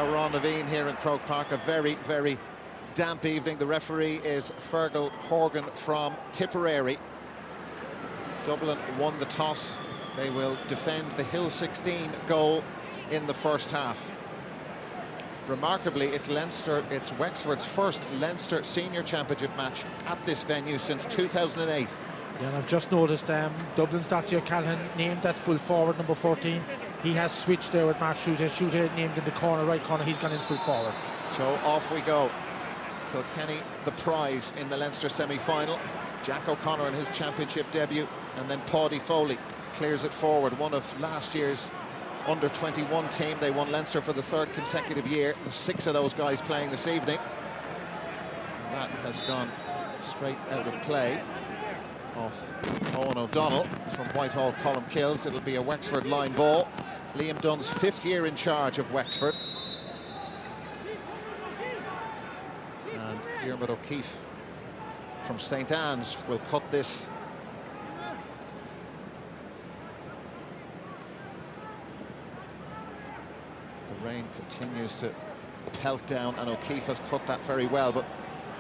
Ron Naveen here in Croke Park. A very, very damp evening. The referee is Fergal Horgan from Tipperary. Dublin won the toss. They will defend the Hill 16 goal in the first half. Remarkably, it's Wexford's first Leinster Senior Championship match at this venue since 2008. Yeah, and I've just noticed Dublin's Dottie O'Callaghan named that full forward, number 14. He has switched there with Mark Shooter. Shooter named in the corner, right corner. He's gone in full forward. So off we go. Kilkenny, the prize in the Leinster semi-final. Jack O'Connor in his championship debut, and then Paddy Foley clears it forward. One of last year's under-21 team. They won Leinster for the third consecutive year. There's 6 of those guys playing this evening. And that has gone straight out of play off Owen O'Donnell from Whitehall Columkills. It'll be a Wexford line ball. Liam Dunn's 5th year in charge of Wexford. And Diarmuid O'Keefe from St Anne's will cut this. The rain continues to pelt down, and O'Keefe has cut that very well, but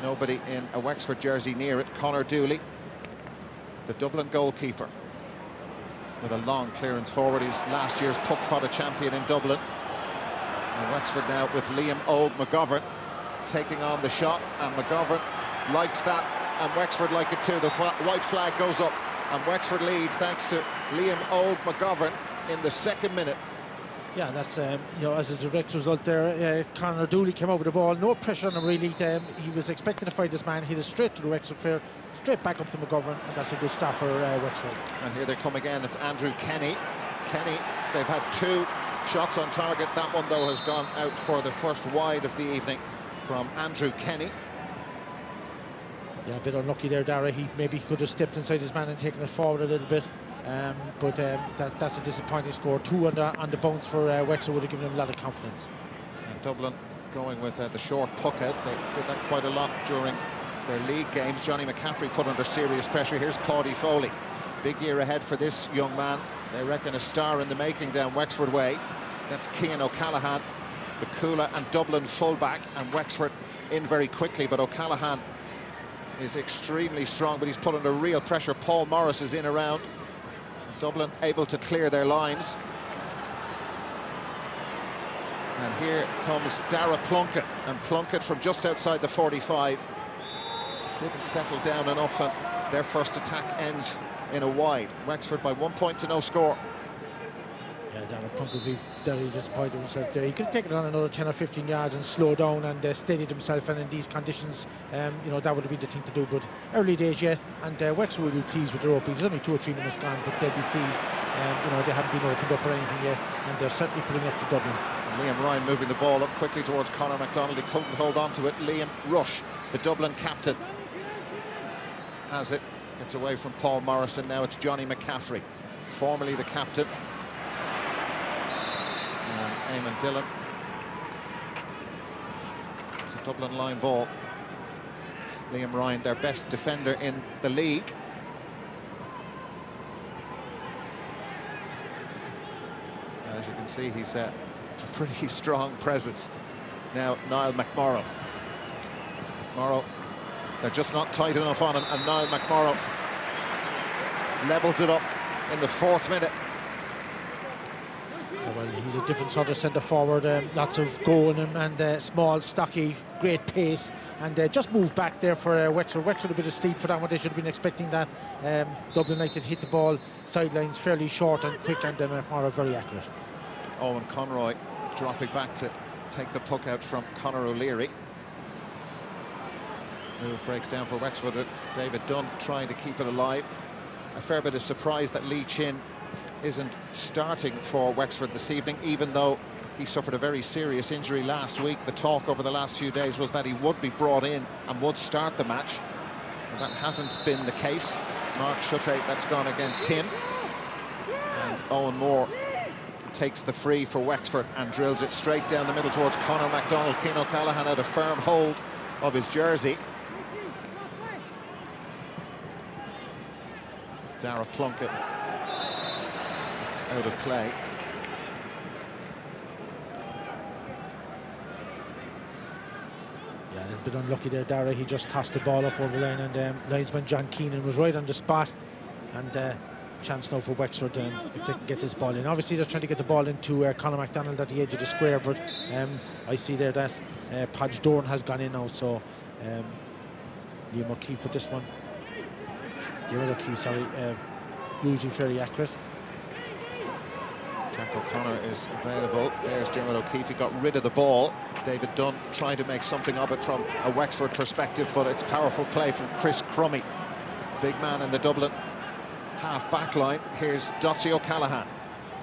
nobody in a Wexford jersey near it. Conor Dooley, the Dublin goalkeeper, with a long clearance forward. He's last year's puck fodder champion in Dublin. And Wexford now with Liam Old McGovern taking on the shot, and McGovern likes that, and Wexford like it too. The white flag goes up, and Wexford lead thanks to Liam Old McGovern in the 2nd minute. Yeah, that's, you know, as a direct result there, Conor Dooley came over the ball, no pressure on him really. He was expecting to fight this man, hit it straight to the Wexford player, straight back up to McGovern, and that's a good start for Wexford. And here they come again, it's Andrew Kenny. Kenny, they've had 2 shots on target. That one, though, has gone out for the first wide of the evening from Andrew Kenny. Yeah, a bit unlucky there, Dara. He maybe could have stepped inside his man and taken it forward a little bit. But that's a disappointing score. 2 on the bounce for Wexford would have given him a lot of confidence. And Dublin going with the short puck out. They did that quite a lot during their league games. Johnny McCaffrey put under serious pressure. Here's Paddy Foley. Big year ahead for this young man. They reckon a star in the making down Wexford way. That's Cian O'Callaghan, the Coola and Dublin fullback, and Wexford in very quickly, but O'Callaghan is extremely strong, but he's put under real pressure. Paul Morris is in around. Dublin able to clear their lines. And here comes Dara Plunkett, and Plunkett from just outside the 45 didn't settle down enough, and their first attack ends in a wide. Wexford by 1 point to no score. Yeah, Dara Plunkett very disappointed himself there. He could have taken it on another 10 or 15 yards and slow down and steadied himself, and in these conditions, you know, that would have been the thing to do. But early days yet, and Wexford will be pleased with their opening. There's only 2 or 3 minutes gone, but they'll be pleased. You know, they haven't been opened up or anything yet, and they're certainly putting up to Dublin. And Liam Ryan moving the ball up quickly towards Conor MacDonald. He couldn't hold on to it. Liam Rush, the Dublin captain, has it. It's away from Paul Morrison. Now it's Johnny McCaffrey, formerly the captain. And Eamon Dillon. It's a Dublin line ball. Liam Ryan, their best defender in the league. As you can see, he's a pretty strong presence. Now Niall McMorrow. McMorrow, they're just not tight enough on him, and Niall McMorrow levels it up in the 4th minute. Well, he's a different sort of centre forward, lots of go in him, and small, stocky, great pace, and just moved back there for Wexford. Wexford a bit asleep for that one. They should have been expecting that. Dublin United hit the ball sidelines fairly short and quick, and McMorrow very accurate. Owen Conroy dropping back to take the puck out from Conor O'Leary. Move breaks down for Wexford. David Dunn trying to keep it alive. A fair bit of surprise that Lee Chin isn't starting for Wexford this evening, even though he suffered a very serious injury last week. The talk over the last few days was that he would be brought in and would start the match. And that hasn't been the case. Mark Schutte, that's gone against him. And Owen Moore takes the free for Wexford and drills it straight down the middle towards Conor MacDonald. Cian O'Callaghan had a firm hold of his jersey. Dara Plunkett, it's out of play. A bit unlucky there, Dara. He just tossed the ball up over the line, and linesman John Keenan was right on the spot. And chance now for Wexford if they can get this ball in. Obviously, they're trying to get the ball into Conor MacDonald at the edge of the square, but I see there that Podge Doran has gone in now, so Liam O'Keefe with this one. Diarmaid O'Keefe, sorry, usually fairly accurate. Jack O'Connor is available. There's Diarmaid O'Keefe. He got rid of the ball. David Dunn trying to make something of it from a Wexford perspective, but it's powerful play from Chris Crummy, big man in the Dublin half-back line. Here's Dotsie O'Callaghan,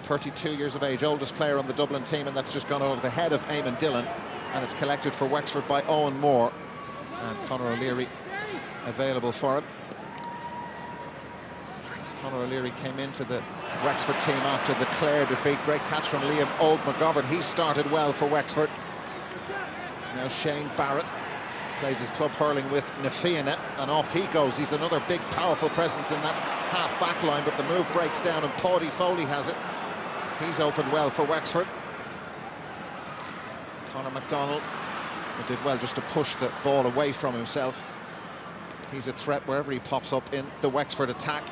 32 years of age, oldest player on the Dublin team, and that's just gone over the head of Eamon Dillon, and it's collected for Wexford by Owen Moore. And Conor O'Leary available for him. Conor O'Leary came into the Wexford team after the Clare defeat. Great catch from Liam McGovern. He started well for Wexford. Now Shane Barrett plays his club hurling with Nafiana, and off he goes. He's another big, powerful presence in that half-back line, but the move breaks down and Paddy Foley has it. He's opened well for Wexford. Conor MacDonald did well just to push the ball away from himself. He's a threat wherever he pops up in the Wexford attack.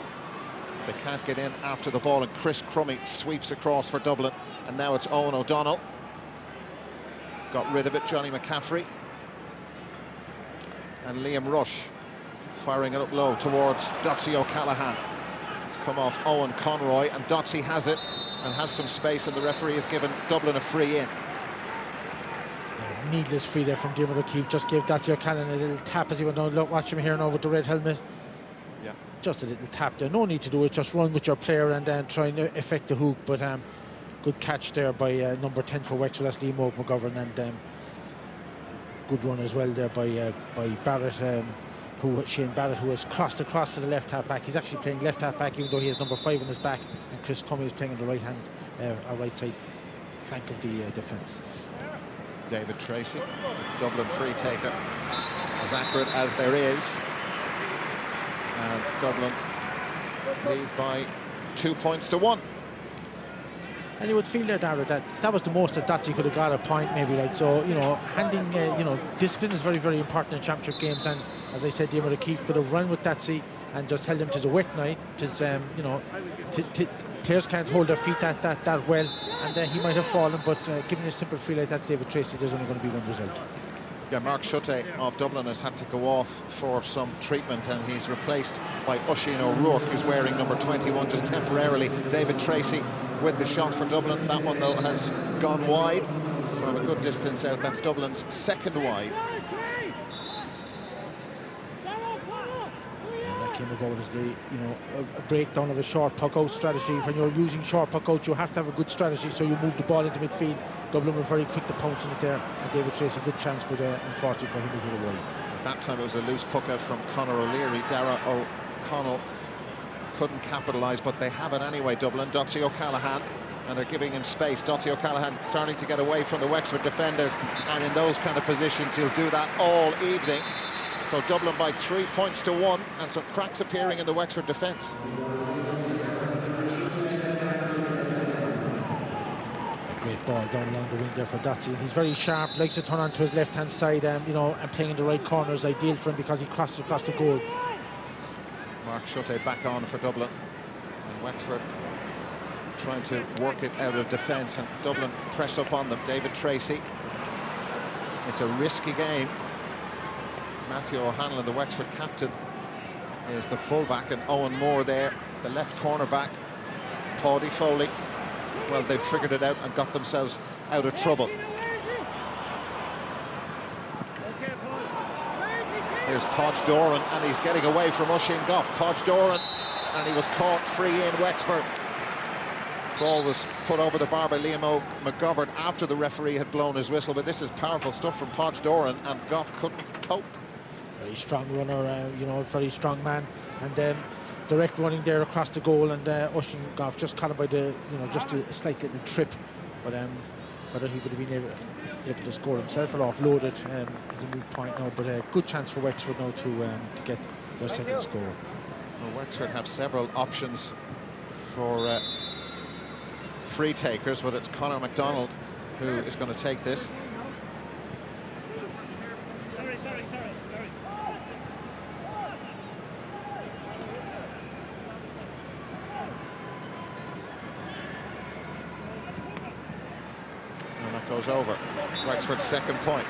They can't get in after the ball, and Chris Crummy sweeps across for Dublin, and now it's Owen O'Donnell. Got rid of it, Johnny McCaffrey. And Liam Rush firing it up low towards Dotsie O'Callaghan. It's come off Owen Conroy, and Dotsie has it and has some space, and the referee has given Dublin a free in. Yeah, needless free there from Diarmaid O'Keefe. Just gave Dotsie O'Callaghan a little tap as he went down. Look, watch him here now with the red helmet. Yeah, just a little tap there. No need to do it. Just run with your player and then try and affect the hook. But good catch there by number 10 for Wexford. That's Liam McGovern, and good run as well there by Barrett, Shane Barrett, who has crossed across to the left half back. He's actually playing left half back, even though he has number 5 on his back, and Chris Crummy is playing on the right hand, right side flank of the defence. David Tracy, Dublin free taker, as accurate as there is, and Dublin lead by 2 points to 1. And you would feel there, Dara, that was the most that Dotsie could have got a point, maybe, right? So, you know, handing, discipline is very, very important in championship games. And as I said, Diarmaid O'Keefe could have run with Dotsie and just held him to a wet night. Players can't hold their feet that well, and he might have fallen. But given a simple free like that, David Tracy, there's only going to be one result. Yeah, Mark Schutte of Dublin has had to go off for some treatment, and he's replaced by Oisin O'Rourke, who's wearing number 21 just temporarily. David Tracy with the shot for Dublin. That one, though, has gone wide from a good distance out. That's Dublin's second wide. And that came about as a breakdown of a short puck out strategy. When you're using short puck out, you have to have a good strategy, so you move the ball into midfield. Dublin were very quick to pounce on it there, and David Tracy a good chance, but unfortunately for him, he hit it wide. That time it was a loose puck out from Conor O'Leary. Dara O'Connell couldn't capitalise, but they have it anyway, Dublin. Dotsie O'Callaghan, and they're giving him space. Dotsie O'Callaghan starting to get away from the Wexford defenders, and in those kind of positions he'll do that all evening. So Dublin by 3 points to 1, and some cracks appearing in the Wexford defence. Great ball down along the wing there for Dotsie. He's very sharp, likes to turn onto his left-hand side, and playing in the right corner is ideal for him because he crosses across the goal. Mark Schutte back on for Dublin, and Wexford trying to work it out of defence, and Dublin press up on them. David Tracy. It's a risky game. Matthew O'Hanlon, the Wexford captain, is the fullback, and Owen Moore there, the left cornerback. Paddy Foley. Well, they've figured it out and got themselves out of trouble. Here's Podge Doran, and he's getting away from Oisin Goff. Podge Doran, and he was caught free in Wexford. Ball was put over the bar by Liam McGovern after the referee had blown his whistle, but this is powerful stuff from Podge Doran, and Goff couldn't cope. Very strong runner, very strong man, and direct running there across the goal, and Oisin Goff just caught him by the, just a slight little trip, but whether he would have been able to score himself or offload it is a moot point now, but a good chance for Wexford now to get their second score. Well, Wexford have several options for free takers, but it's Conor MacDonald who is going to take this. goes over. Wexford's second point.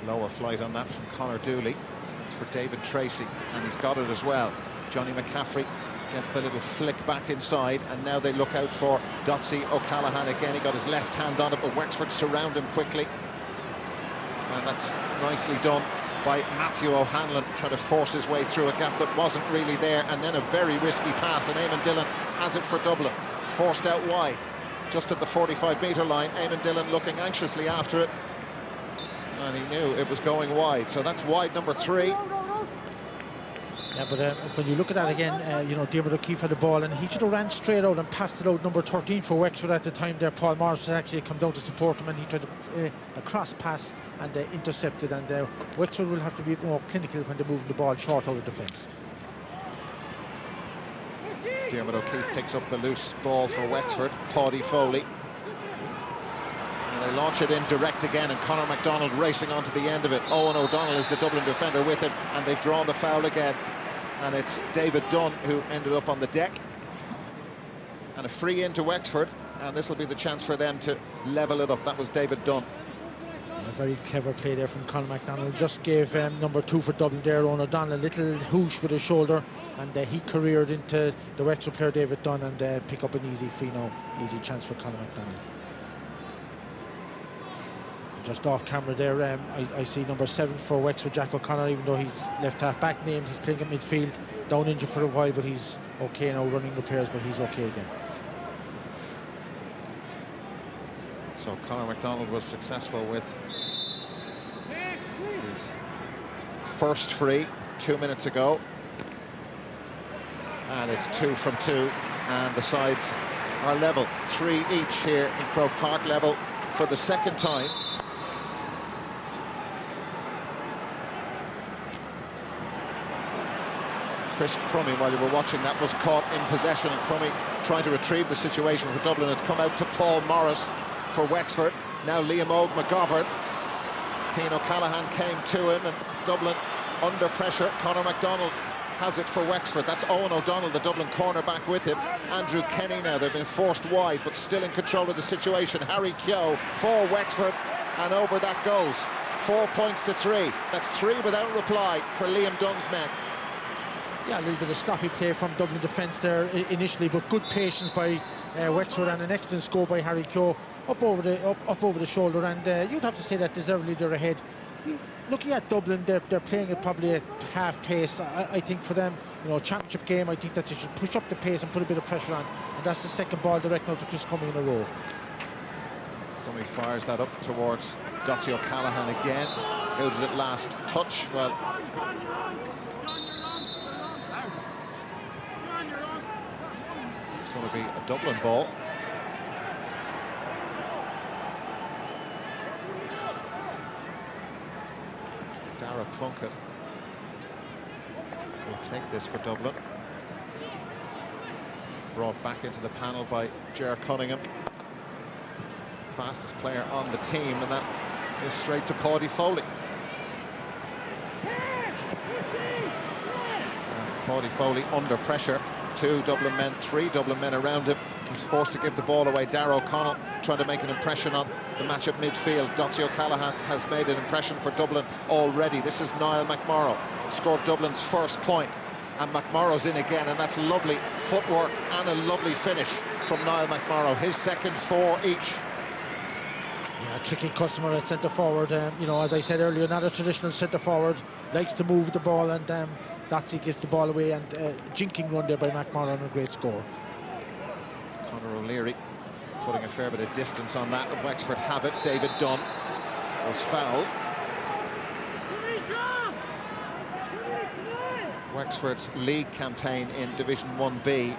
Lower flight on that from Conor Dooley. It's for David Tracy, and he's got it as well. Johnny McCaffrey gets the little flick back inside, and now they look out for Dotsy O'Callaghan again. He got his left hand on it, but Wexford surround him quickly. And that's nicely done by Matthew O'Hanlon, trying to force his way through a gap that wasn't really there, and then a very risky pass, and Eamon Dillon has it for Dublin. Forced out wide, just at the 45-metre line. Eamon Dillon looking anxiously after it, and he knew it was going wide, so that's wide number 3. Yeah, but when you look at that again, you know, David O'Keefe had the ball, and he should have ran straight out and passed it out number 13 for Wexford at the time there. Paul Morris had actually come down to support him, and he tried a cross pass and intercepted, and Wexford will have to be more clinical when they're moving the ball short out of defence. Dermot O'Keefe picks up the loose ball for Wexford. Paddy Foley. And they launch it in direct again, and Conor MacDonald racing onto the end of it. Owen O'Donnell is the Dublin defender with him, and they've drawn the foul again. And it's David Dunn who ended up on the deck. And a free in to Wexford, and this will be the chance for them to level it up. That was David Dunn. A very clever play there from Conor MacDonald. Just gave number 2 for Dublin there, Owen O'Donnell, a little whoosh with his shoulder, and he careered into the Wexford player David Dunn, and pick up an easy free now, easy chance for Conor MacDonald. Just off camera there, I see number 7 for Wexford, Jack O'Connor, even though he's left half back named, he's playing at midfield, down injured for a while, but he's okay now, running repairs, but he's okay again. So Conor MacDonald was successful with his first free 2 minutes ago, and it's 2 from 2, and the sides are level, 3 each here in Croke Park, level for the second time. Chris Crummy, while you were watching that, was caught in possession, and Crummy trying to retrieve the situation for Dublin. It's come out to Paul Morris for Wexford. Now Liam Ogue McGovern. Cian O'Callaghan came to him, and Dublin under pressure. Conor MacDonald has it for Wexford. That's Owen O'Donnell, the Dublin cornerback, with him. Andrew Kenny now, they've been forced wide, but still in control of the situation. Harry Keogh for Wexford, and over that goes. 4 points to 3. That's 3 without reply for Liam Dunn's men. Yeah, a little bit of sloppy play from Dublin defence there initially, but good patience by Wexford, and an excellent score by Harry Keogh up over the shoulder, and you'd have to say that deservedly they're ahead. Looking at Dublin, they're playing it probably at half pace. I think for them, you know, championship game, I think that they should push up the pace and put a bit of pressure on, and that's the second ball direct now to Chris Cumming in a row. Cumming fires that up towards Dotsy O'Callaghan again. How did it last touch? Well, it's going to be a Dublin ball. Dara Plunkett will take this for Dublin. Brought back into the panel by Ger Cunningham. Fastest player on the team, and that is straight to Paddy Foley. Paddy Foley under pressure. 2 Dublin men, 3 Dublin men around him. He's forced to give the ball away. Darragh O'Connell trying to make an impression on the match at midfield. Dotsy O'Callaghan has made an impression for Dublin already. This is Niall McMorrow, scored Dublin's first point, and McMorrow's in again, and that's lovely footwork and a lovely finish from Niall McMorrow. His second 4 each. Yeah, tricky customer at centre forward. You know, as I said earlier, not a traditional centre forward, likes to move the ball, and Dotsy gives the ball away, and jinking run there by McMorrow, and a great score. Conor O'Leary putting a fair bit of distance on that, and Wexford have it. David Dunn was fouled. Wexford's league campaign in Division 1B,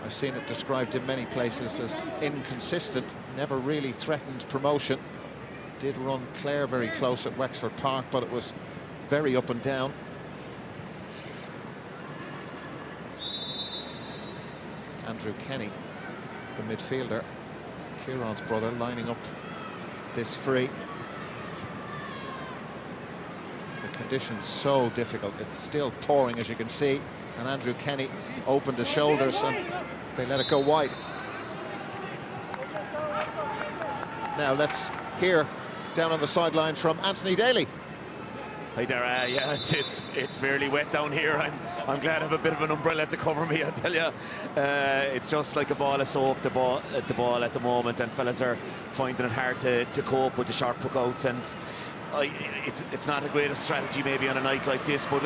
I've seen it described in many places as inconsistent, never really threatened promotion. Did run Clare very close at Wexford Park, but it was very up and down. Andrew Kenny the midfielder, Kieran's brother, lining up this free. The conditions so difficult. It's still pouring, as you can see, and Andrew Kenny opened his shoulders and they let it go wide. Now let's hear down on the sideline from Anthony Daly. Hi Dara, yeah, it's fairly wet down here. I'm glad I have a bit of an umbrella to cover me, I tell you. It's just like a ball of soap, the ball at the moment, and fellas are finding it hard to cope with the sharp puckouts, and it's not a great strategy maybe on a night like this, but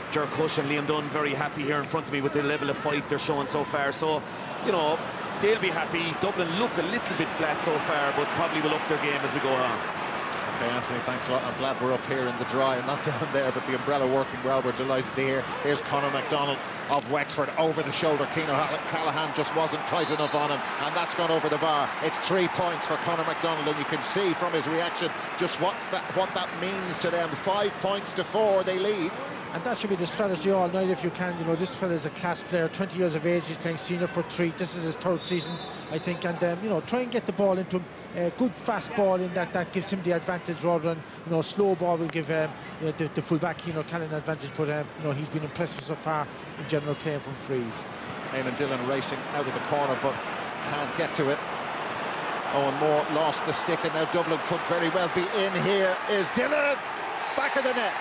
Ger Cush and Liam Dunn very happy here in front of me with the level of fight they're showing so far. So, you know, they'll be happy. Dublin look a little bit flat so far, but probably will up their game as we go on. Okay, Anthony, thanks a lot. I'm glad we're up here in the dry and not down there, but the umbrella working well. We're delighted to hear. Here's Conor MacDonald of Wexford over the shoulder. Keano Callahan just wasn't tight enough on him, and that's gone over the bar. It's 3 points for Conor MacDonald, and you can see from his reaction just what that means to them. 5 points to 4, they lead. And that should be the strategy all night if you can. You know, this fella is a class player, 20 years of age, he's playing senior for Treat. This is his 3rd season, I think, and you know, try and get the ball into him. Good fast ball in that gives him the advantage, rather than, you know, slow ball will give you know, the full-back, you know, Callan advantage, but you know, he's been impressive so far in general playing from frees. Eamon Dillon racing out of the corner but can't get to it. Owen Moore lost the stick, and now Dublin could very well be in. Here is Dillon, back of the net.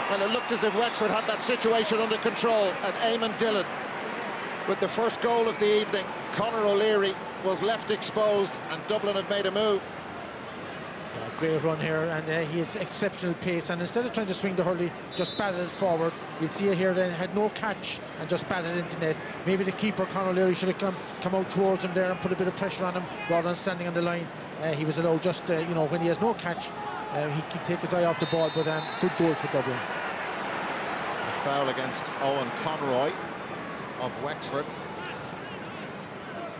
Well, it looked as if Wexford had that situation under control, and Eamon Dillon with the first goal of the evening. Conor O'Leary was left exposed, and Dublin have made a move. Yeah, great run here, and he has exceptional pace, and instead of trying to swing the hurley, just batted it forward. We'll see it here then, had no catch and just batted into net. Maybe the keeper, Conor O'Leary, should have come out towards him there and put a bit of pressure on him rather than standing on the line. He was allowed just, you know, when he has no catch, he can take his eye off the ball, but good goal for Dublin. A foul against Owen Conroy of Wexford.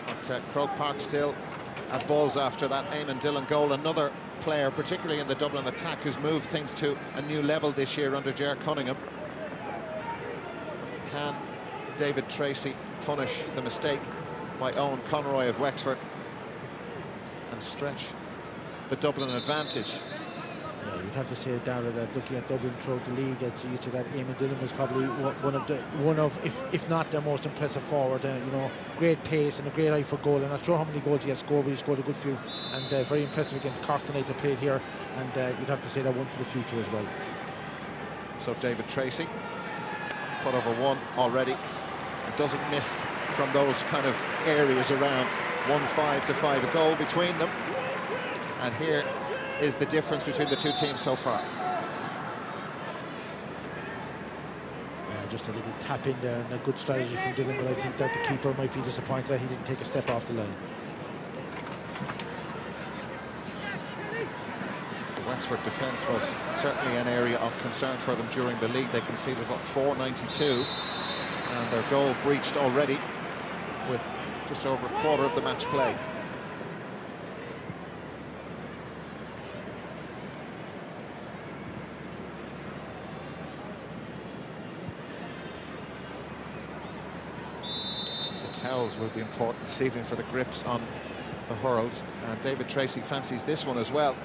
But Croke Park still at buzz after that Eamon Dillon goal. Another player, particularly in the Dublin attack, who's moved things to a new level this year under Ger Cunningham. Can David Tracy punish the mistake by Owen Conroy of Wexford and stretch the Dublin advantage? Yeah, you'd have to say, Dara, that looking at Dublin throughout the league, I'd say that Eamon Dillon was probably one of, if not their most impressive forward. You know, great pace and a great eye for goal. I'm not sure how many goals he has scored, but he scored a good few, and very impressive against Cork tonight. They played here, and you'd have to say that one for the future as well. So David Tracy put over one already. It doesn't miss from those kind of areas around 1-5 to 5, a goal between them, and here is the difference between the two teams so far. Yeah, just a little tap in there, and a good strategy from Dillon, but I think that the keeper might be disappointed that he didn't take a step off the line. The Wexford defence was certainly an area of concern for them during the league. They conceded about 492, and their goal breached already with just over a quarter of the match played. Towels will be important this evening for the grips on the hurls, and David Tracy fancies this one as well.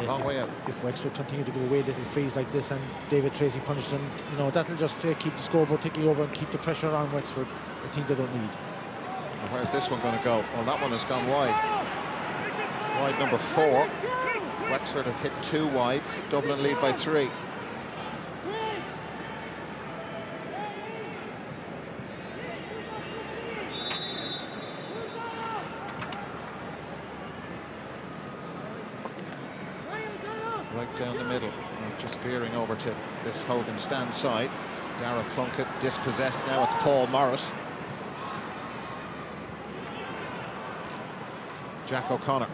Long way out. If Wexford continue to give away little frees like this and David Tracy punished them, you know, that'll just keep the scoreboard ticking over and keep the pressure on Wexford. I think they don't need. And where's this one going to go? Well, that one has gone wide. Wide number 4. Wexford have hit 2 wides. Dublin lead by 3. Right down the middle, just veering over to this Hogan stand side. Dara Plunkett dispossessed now. It's Paul Morris. Jack O'Connor.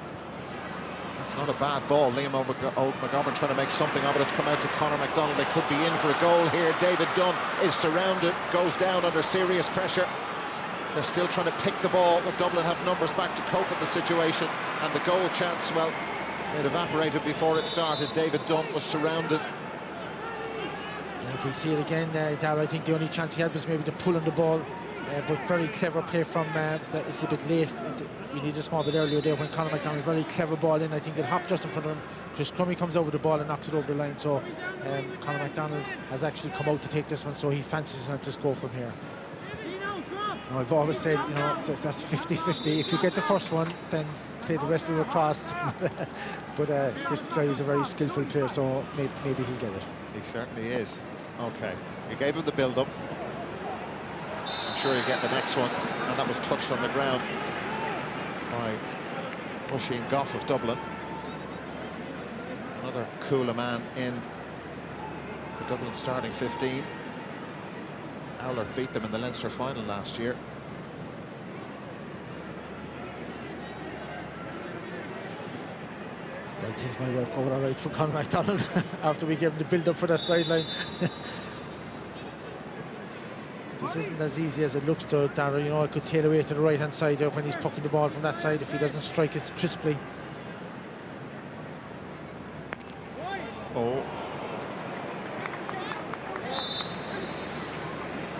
That's not a bad ball. Liam McGovern trying to make something of it. It's come out to Conor MacDonald. They could be in for a goal here. David Dunn is surrounded, goes down under serious pressure. They're still trying to pick the ball, but Dublin have numbers back to cope with the situation. And the goal chance, well, it evaporated before it started. David Dunn was surrounded. Yeah, if we see it again, Dara, I think the only chance he had was maybe to pull on the ball, but very clever play from, it's a bit late. We need a small bit earlier there when Conor McDonald, very clever ball in. I think it hopped just in front of him. Chris Crummey comes over the ball and knocks it over the line, so Conor McDonald has actually come out to take this one, so he fancies him to score from here. Now, I've always said, you know, that's 50-50. If you get the first one, then play the rest of it across. But this guy is a very skillful player, so maybe he'll get it. He certainly is. Okay, he gave him the build-up. I'm sure he'll get the next one, and that was touched on the ground by Oisin Goff of Dublin. Another cooler man in the Dublin starting 15. Owler beat them in the Leinster final last year. Well, things might work out all right for Conor McDonald after we gave him the build-up for that sideline. This isn't as easy as it looks to Dara. You know, it could tail away to the right-hand side there when he's pucking the ball from that side if he doesn't strike it crisply. Oh.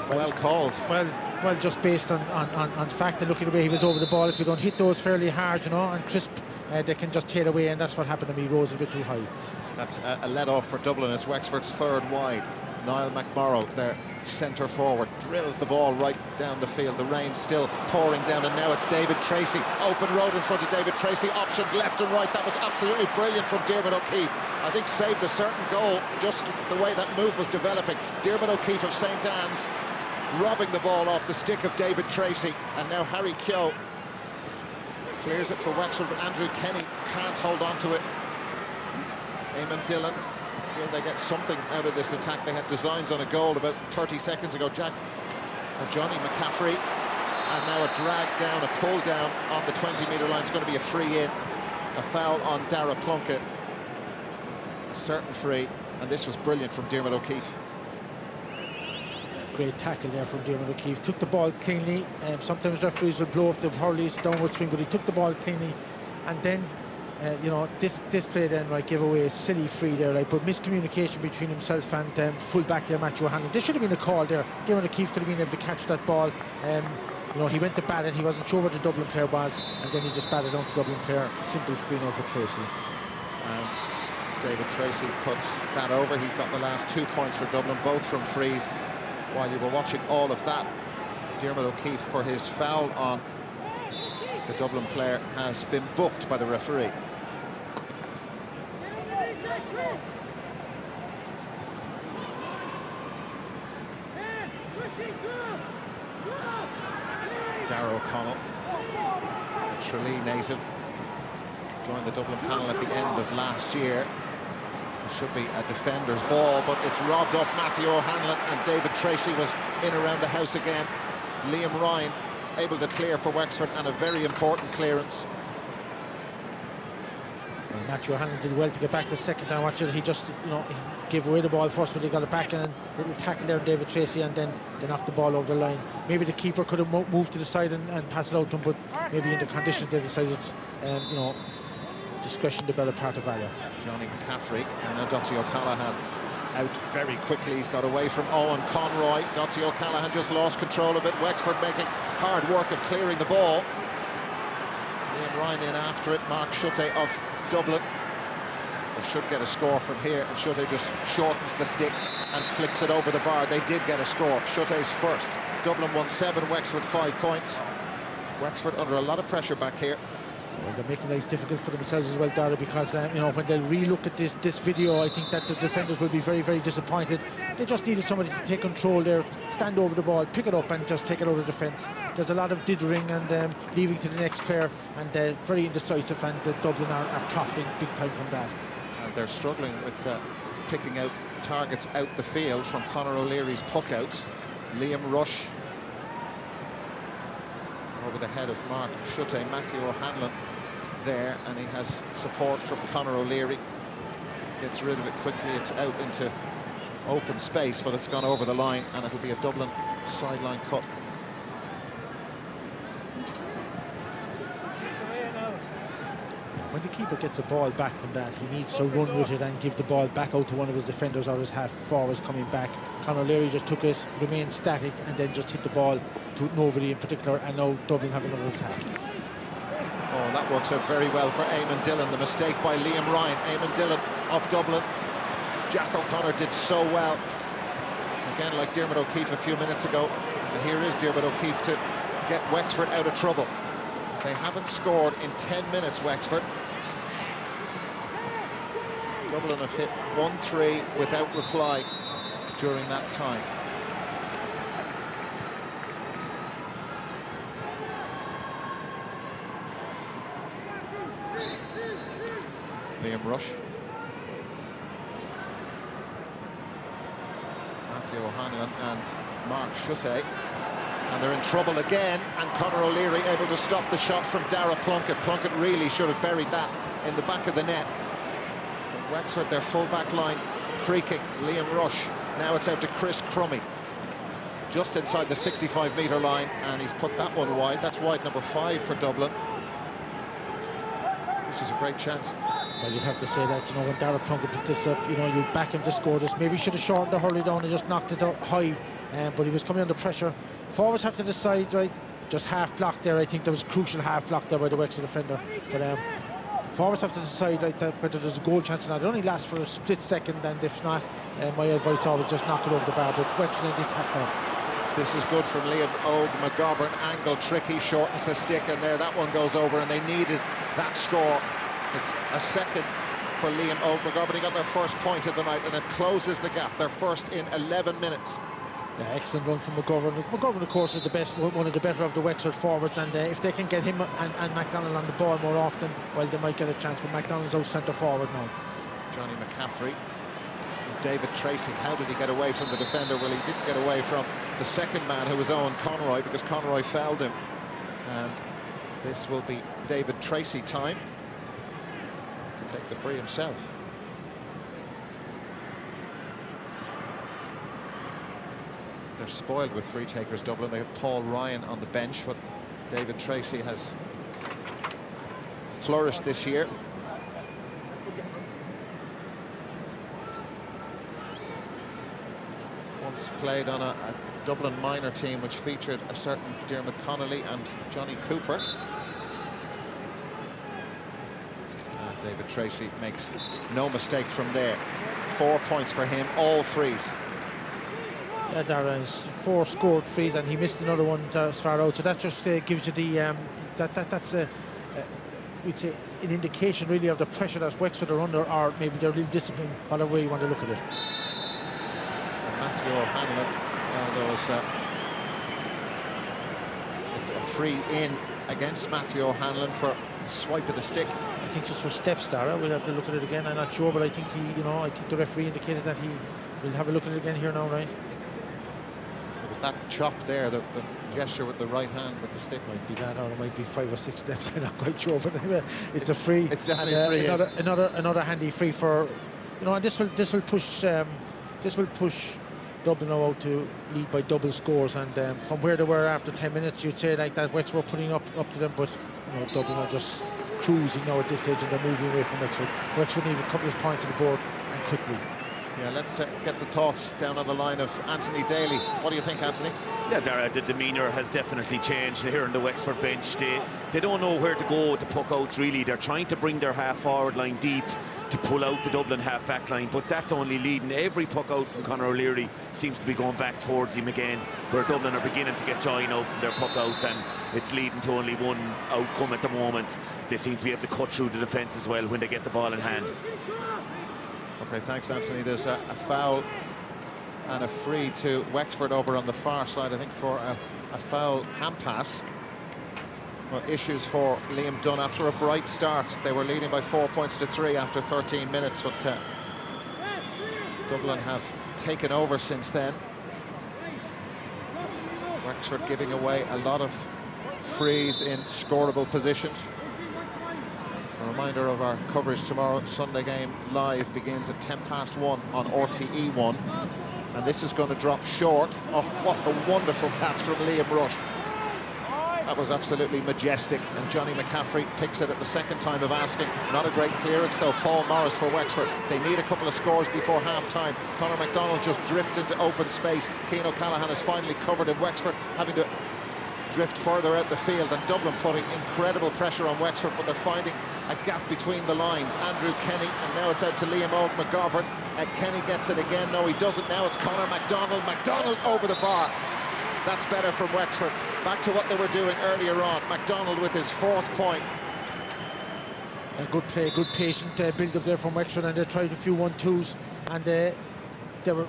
Well called. Well, just based on fact and looking at the way he was over the ball, if you don't hit those fairly hard, you know, and crisp, they can just tail away, and that's what happened to me. He rose a bit too high. That's a let-off for Dublin. It's Wexford's third wide. Niall McMorrow, their centre forward, drills the ball right down the field. The rain's still pouring down, and now it's David Tracy. Open road in front of David Tracy. Options left and right. That was absolutely brilliant from Diarmuid O'Keefe. I think saved a certain goal, just the way that move was developing. Diarmuid O'Keefe of St. Anne's robbing the ball off the stick of David Tracy, and now Harry Keogh clears it for Wexford, but Andrew Kenny can't hold on to it. Eamon Dillon, will they get something out of this attack? They had designs on a goal about 30 seconds ago. Johnny McCaffrey, and now a drag down, a pull down on the 20-metre line. It's going to be a free in, a foul on Dara Plunkett, a certain free, and this was brilliant from Diarmuid O'Keefe. Great tackle there from Diarmuid O'Keefe. Took the ball cleanly. Sometimes referees will blow off the hurley's downward swing, but he took the ball cleanly. And then, you know, this play then, right, gave away a silly free there, right, but miscommunication between himself and full-back there, Matthew O'Hanlon. There should have been a call there. Diarmuid O'Keefe could have been able to catch that ball. You know, he went to bat it. He wasn't sure where the Dublin player was, and then he just batted on the Dublin player. Simple free now for Tracy. And David Tracy puts that over. He's got the last 2 points for Dublin, both from frees. While you were watching all of that, Diarmuid O'Keefe, for his foul on the Dublin player, has been booked by the referee. Darragh O'Connell, a Tralee native, joined the Dublin panel at the end of last year. It should be a defender's ball, but it's robbed off Matthew O'Hanlon, and David Tracy was in around the house again. Liam Ryan able to clear for Wexford, and a very important clearance. Well, Matthew O'Hanlon did well to get back to second down. Watch it, he just, you know, he gave away the ball first, but he got it back, and a little tackle there, David Tracy, and then they knocked the ball over the line. Maybe the keeper could have moved to the side and passed it out to him, but maybe in the conditions they decided, you know, discretion the better part of valor. Johnny McCaffrey, and now Dotsie O'Callaghan out very quickly. He's got away from Owen Conroy. Dotsie O'Callaghan just lost control of it. Wexford making hard work of clearing the ball. Liam Ryan in after it. Mark Schutte of Dublin. They should get a score from here, and Schutte just shortens the stick and flicks it over the bar. They did get a score. Schutte's first. Dublin won 7, Wexford 5 points. Wexford under a lot of pressure back here. Well, they're making life difficult for themselves as well, Dara, because you know, when they re-look at this video, I think that the defenders will be very, very disappointed. They just needed somebody to take control there, stand over the ball, pick it up, and just take it out of defence. There's a lot of dithering and leaving to the next player, and very indecisive, and Dublin are profiting big time from that. And they're struggling with picking out targets out the field from Conor O'Leary's puck out. Liam Rush over the head of Mark Schutte. Matthew O'Hanlon there, and he has support from Conor O'Leary. Gets rid of it quickly. It's out into open space, but it's gone over the line, and it'll be a Dublin sideline cut. when the keeper gets a ball back from that, he needs to run with it and give the ball back out to one of his defenders or his half forwards coming back. Conor O'Leary just took it, remained static, and then just hit the ball to nobody in particular, and now Dublin have another attack. Oh, that works out very well for Eamon Dillon. The mistake by Liam Ryan. Eamon Dillon of Dublin. Jack O'Connor did so well. Again, like Diarmuid O'Keefe a few minutes ago. And here is Diarmuid O'Keefe to get Wexford out of trouble. They haven't scored in 10 minutes, Wexford. Dublin have hit 1-3 without reply during that time. Liam Rush. Matthew O'Hanlon and Mark Schutte. And they're in trouble again, and Conor O'Leary able to stop the shot from Dara Plunkett. Plunkett really should have buried that in the back of the net. But Wexford, their full-back line creaking. Liam Rush, now it's out to Chris Crummy. Just inside the 65-metre line, and he's put that one wide. That's wide number 5 for Dublin. This is a great chance. Well, you'd have to say that, you know, when Dara Plunkett picked this up, you know, you back him to score this. Maybe he should have shortened the hurley down and just knocked it up high, but he was coming under pressure. Forwards have to decide, right, just half block there. I think there was a crucial half block there by the Wexford defender. But forwards have to decide, right, that whether there's a goal chance or not. It only lasts for a split second, and if not, my advice always just knock it over the bar. But Wexford did tackle. This is good from Liam Og McGovern. Angle tricky, shortens the stick, and there that one goes over, and they needed that score. It's a second for Liam Og McGovern. He got their first point of the night, and it closes the gap. Their first in 11 minutes. Yeah, excellent run from McGovern. McGovern, of course, is the best, one of the better of the Wexford forwards, and if they can get him and MacDonald on the ball more often, well, they might get a chance. But MacDonald's out centre forward now. Johnny McCaffrey. David Tracy, how did he get away from the defender? Well, he didn't get away from the second man, who was Owen Conroy, because Conroy fouled him. And this will be David Tracy time to take the free himself. They're spoiled with free takers, Dublin. They have Paul Ryan on the bench, but David Tracy has flourished this year. Once played on a Dublin minor team which featured a certain Diarmuid Connolly and Johnny Cooper. And David Tracy makes no mistake from there. 4 points for him, all frees. Yeah, Dara has 4 scored frees, and he missed another one as far out. So that just gives you the that's we'd say an indication really of the pressure that Wexford are under, or maybe their real discipline, whatever way you want to look at it. And Matthew O'Hanlon, well, it's a free in against Matthew O'Hanlon for a swipe of the stick. I think just for steps, Dara. We'll have to look at it again. I'm not sure, but I think I think the referee indicated that he will have a look at it again here now, right? It was that chop there, the gesture with the right hand with the stick. Might be that, or it might be 5 or 6 steps. I'm not quite sure, but anyway, it's a free. It's definitely and, free. another handy free for, and this will push Dublin now out to lead by double scores, and from where they were after 10 minutes, you'd say like that Wexford were putting up to them, but Dublin are just cruising now at this stage, and they're moving away from Wexford. Wexford need a couple of points on the board, and quickly. Yeah, let's get the thoughts down on the line of Anthony Daly. What do you think, Anthony? Yeah, Dara, the demeanour has definitely changed here on the Wexford bench. They don't know where to go with the puck-outs, really. They're trying to bring their half-forward line deep to pull out the Dublin half-back line, but that's only leading. Every puck-out from Conor O'Leary seems to be going back towards him again, where Dublin are beginning to get joy now from their puck-outs, and it's leading to only one outcome at the moment. They seem to be able to cut through the defence as well when they get the ball in hand. Okay, thanks, Anthony. There's a foul and a free to Wexford over on the far side, I think, for a foul hand pass. Well, issues for Liam Dunn after a bright start. They were leading by 4 points to 3 after 13 minutes, but Dublin have taken over since then. Wexford giving away a lot of frees in scoreable positions. A reminder of our coverage tomorrow. Sunday Game Live begins at 1:10 on RTE1, and this is going to drop short. Oh, what a wonderful catch from Liam Rush. That was absolutely majestic, and Johnny McCaffrey picks it at the second time of asking. Not a great clearance though. Paul Morris for Wexford. They need a couple of scores before half-time. Conor McDonald just drifts into open space. Cian O'Callaghan is finally covered in Wexford, having to drift further out the field, and Dublin putting incredible pressure on Wexford, but they're finding a gap between the lines. Andrew Kenny, and now it's out to Liam McGovern. Kenny gets it again. No, he doesn't now. It's Conor McDonald. McDonald over the bar. That's better from Wexford. Back to what they were doing earlier on. McDonald with his 4th point. A good play, good patient build-up there from Wexford, and they tried a few 1-2s, and they were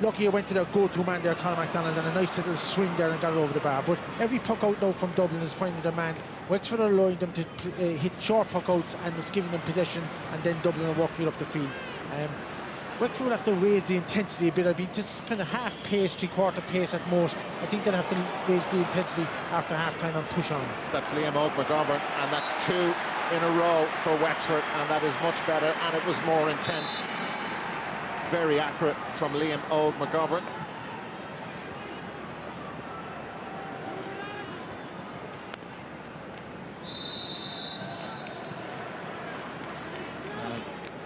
lucky it went to their go-to man there, Conor McDonald, and a nice little swing there and got it over the bar. But every puck out now from Dublin is finding their man. Wexford are allowing them to hit short puck outs, and it's giving them possession, and then Dublin are walking it up the field. Wexford will have to raise the intensity a bit. I'd be just kind of half pace, 3/4 pace at most. I think they'll have to raise the intensity after half-time and push on. That's Liam McGovern, and that's 2 in a row for Wexford, and that is much better, and it was more intense. Very accurate from Liam McGovern.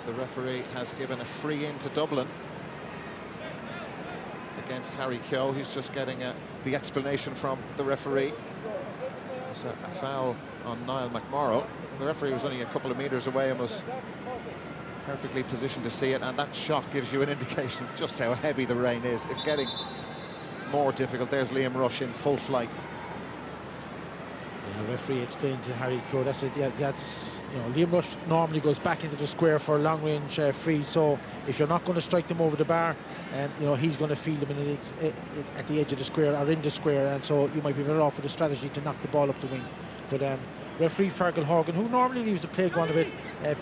The referee has given a free in to Dublin against Harry Keogh. He's just getting the explanation from the referee. It's a foul on Niall McMorrow. The referee was only a couple of metres away and was perfectly positioned to see it, and that shot gives you an indication of just how heavy the rain is. It's getting more difficult. There's Liam Rush in full flight. The referee explained to Harry Keogh, that's you know, Liam Rush normally goes back into the square for a long-range free, so if you're not going to strike them over the bar, you know, he's going to field them at the edge of the square or in the square, and so you might be better off with a strategy to knock the ball up the wing. But referee Fergal Horgan, who normally leaves the play go on a bit,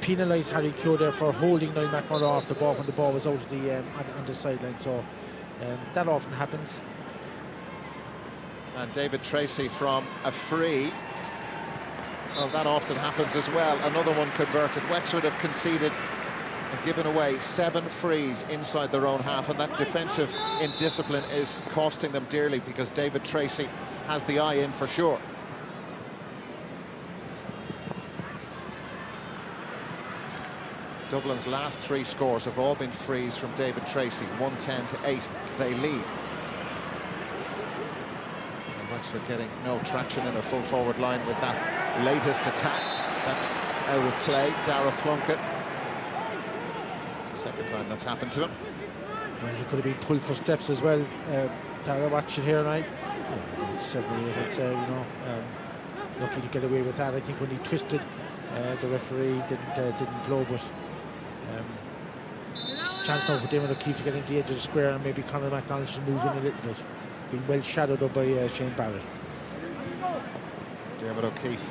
penalised Harry Keogh there for holding Niall McMurrough off the ball when the ball was out of the on the sideline, so that often happens. And David Tracy from a free. Well, that often happens as well. Another one converted. Wexford have conceded and given away 7 frees inside their own half, and that defensive indiscipline is costing them dearly, because David Tracy has the eye in for sure. Dublin's last 3 scores have all been frees from David Tracy. 1-10 to 8 they lead. Wexford getting no traction in their full forward line with that latest attack. That's out of play. Darragh Plunkett. It's the second time that's happened to him. Well, he could have been pulled for steps as well. Darragh, watch it here, right? 7 or 8, I'd say, you know. Lucky to get away with that. I think when he twisted, the referee didn't blow, but chance now for Dermot O'Keefe to get into the edge of the square, and maybe Conor McDonald should move in a little bit. Being well shadowed up by Shane Barrett. Dermot O'Keefe.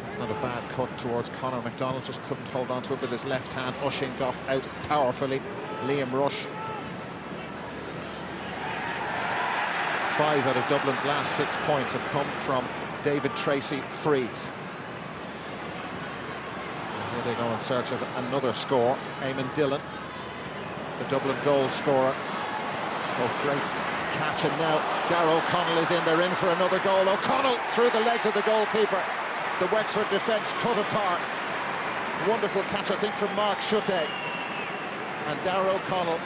That's not a bad cut towards Conor McDonald, just couldn't hold on to it with his left hand. Ushing Goff out powerfully. Liam Rush. 5 out of Dublin's last 6 points have come from David Tracy frees. And here they go in search of another score. Eamon Dillon, the Dublin goal scorer. Oh, great catch, and now Darragh O'Connell is in. They're in for another goal. O'Connell through the legs of the goalkeeper. The Wexford defence cut apart. Wonderful catch, I think, from Mark Schutte. And Darragh O'Connell,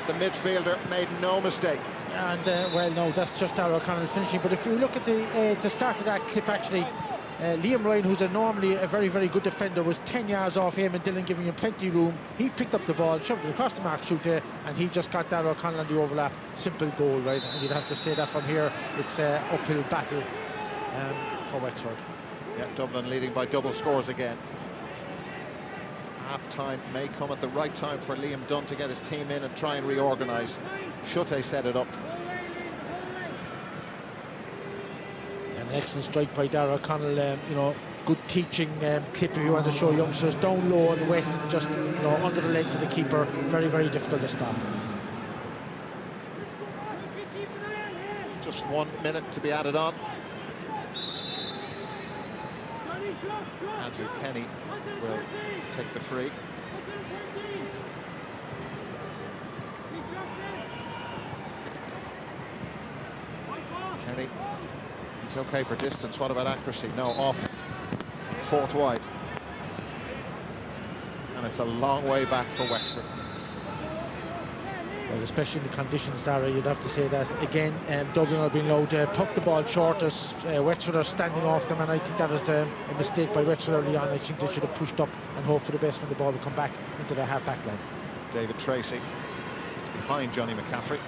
the midfielder, made no mistake. And well, no, that's just Darragh O'Connell finishing. But if you look at the start of that clip, actually, Liam Ryan, who's normally a very, very good defender, was 10 yards off Eamon Dillon, giving him plenty of room. He picked up the ball, shoved it across the mark, Schutte, and he just got Darragh O'Connell on the overlap. Simple goal, right? And you'd have to say that from here, it's an uphill battle for Wexford. Yeah, Dublin leading by double scores again. Half-time may come at the right time for Liam Dunn to get his team in and try and reorganise. Schutte set it up. An excellent strike by Darragh O'Connell, you know, good teaching clip if you want to show youngsters down low and wet, just, you know, under the legs of the keeper. Very, very difficult to stop. Just 1 minute to be added on. Andrew Kenny will take the free. Kenny He's okay for distance. What about accuracy? No, off. Fourth wide. And it's a long way back for Wexford. Well, especially in the conditions, Dara, you'd have to say that. Again, Dublin are being allowed to tuck the ball short as Wexford are standing off them, and I think that was a mistake by Wexford early on. I think they should have pushed up and hoped for the best when the ball would come back into their half-back line. David Tracy. It's behind Johnny McCaffrey.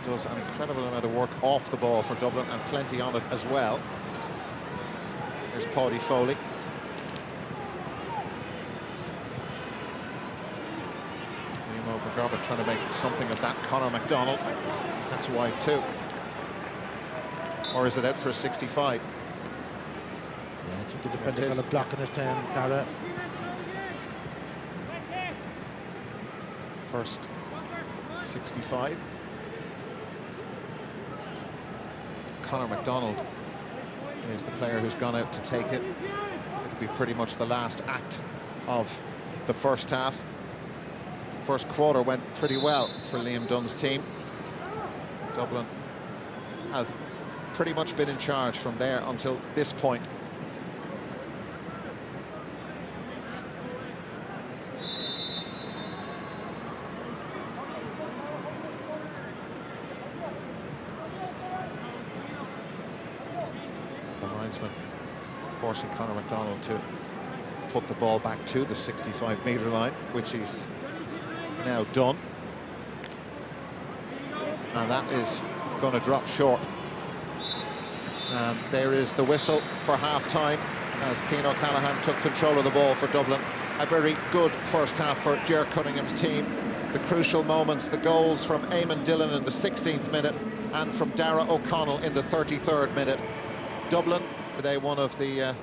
Does an incredible amount of work off the ball for Dublin, and plenty on it as well. There's Paddy Foley. McGovern trying to make something of that. Conor MacDonald. That's wide too. Or is it out for a 65? Yeah, I think the defender got a block on it, Dara. First 65. Conor MacDonald is the player who's gone out to take it. It'll be pretty much the last act of the first half. First quarter went pretty well for Liam Dunn's team. Dublin have pretty much been in charge from there until this point. The linesman forcing Conor MacDonald to put the ball back to the 65-metre line, which he's now done, and that is going to drop short. And there is the whistle for half-time as Cian O'Callaghan took control of the ball for Dublin. A very good first half for Ger Cunningham's team. The crucial moments, the goals from Eamon Dillon in the 16th minute and from Dara O'Connell in the 33rd minute. Dublin, they one of the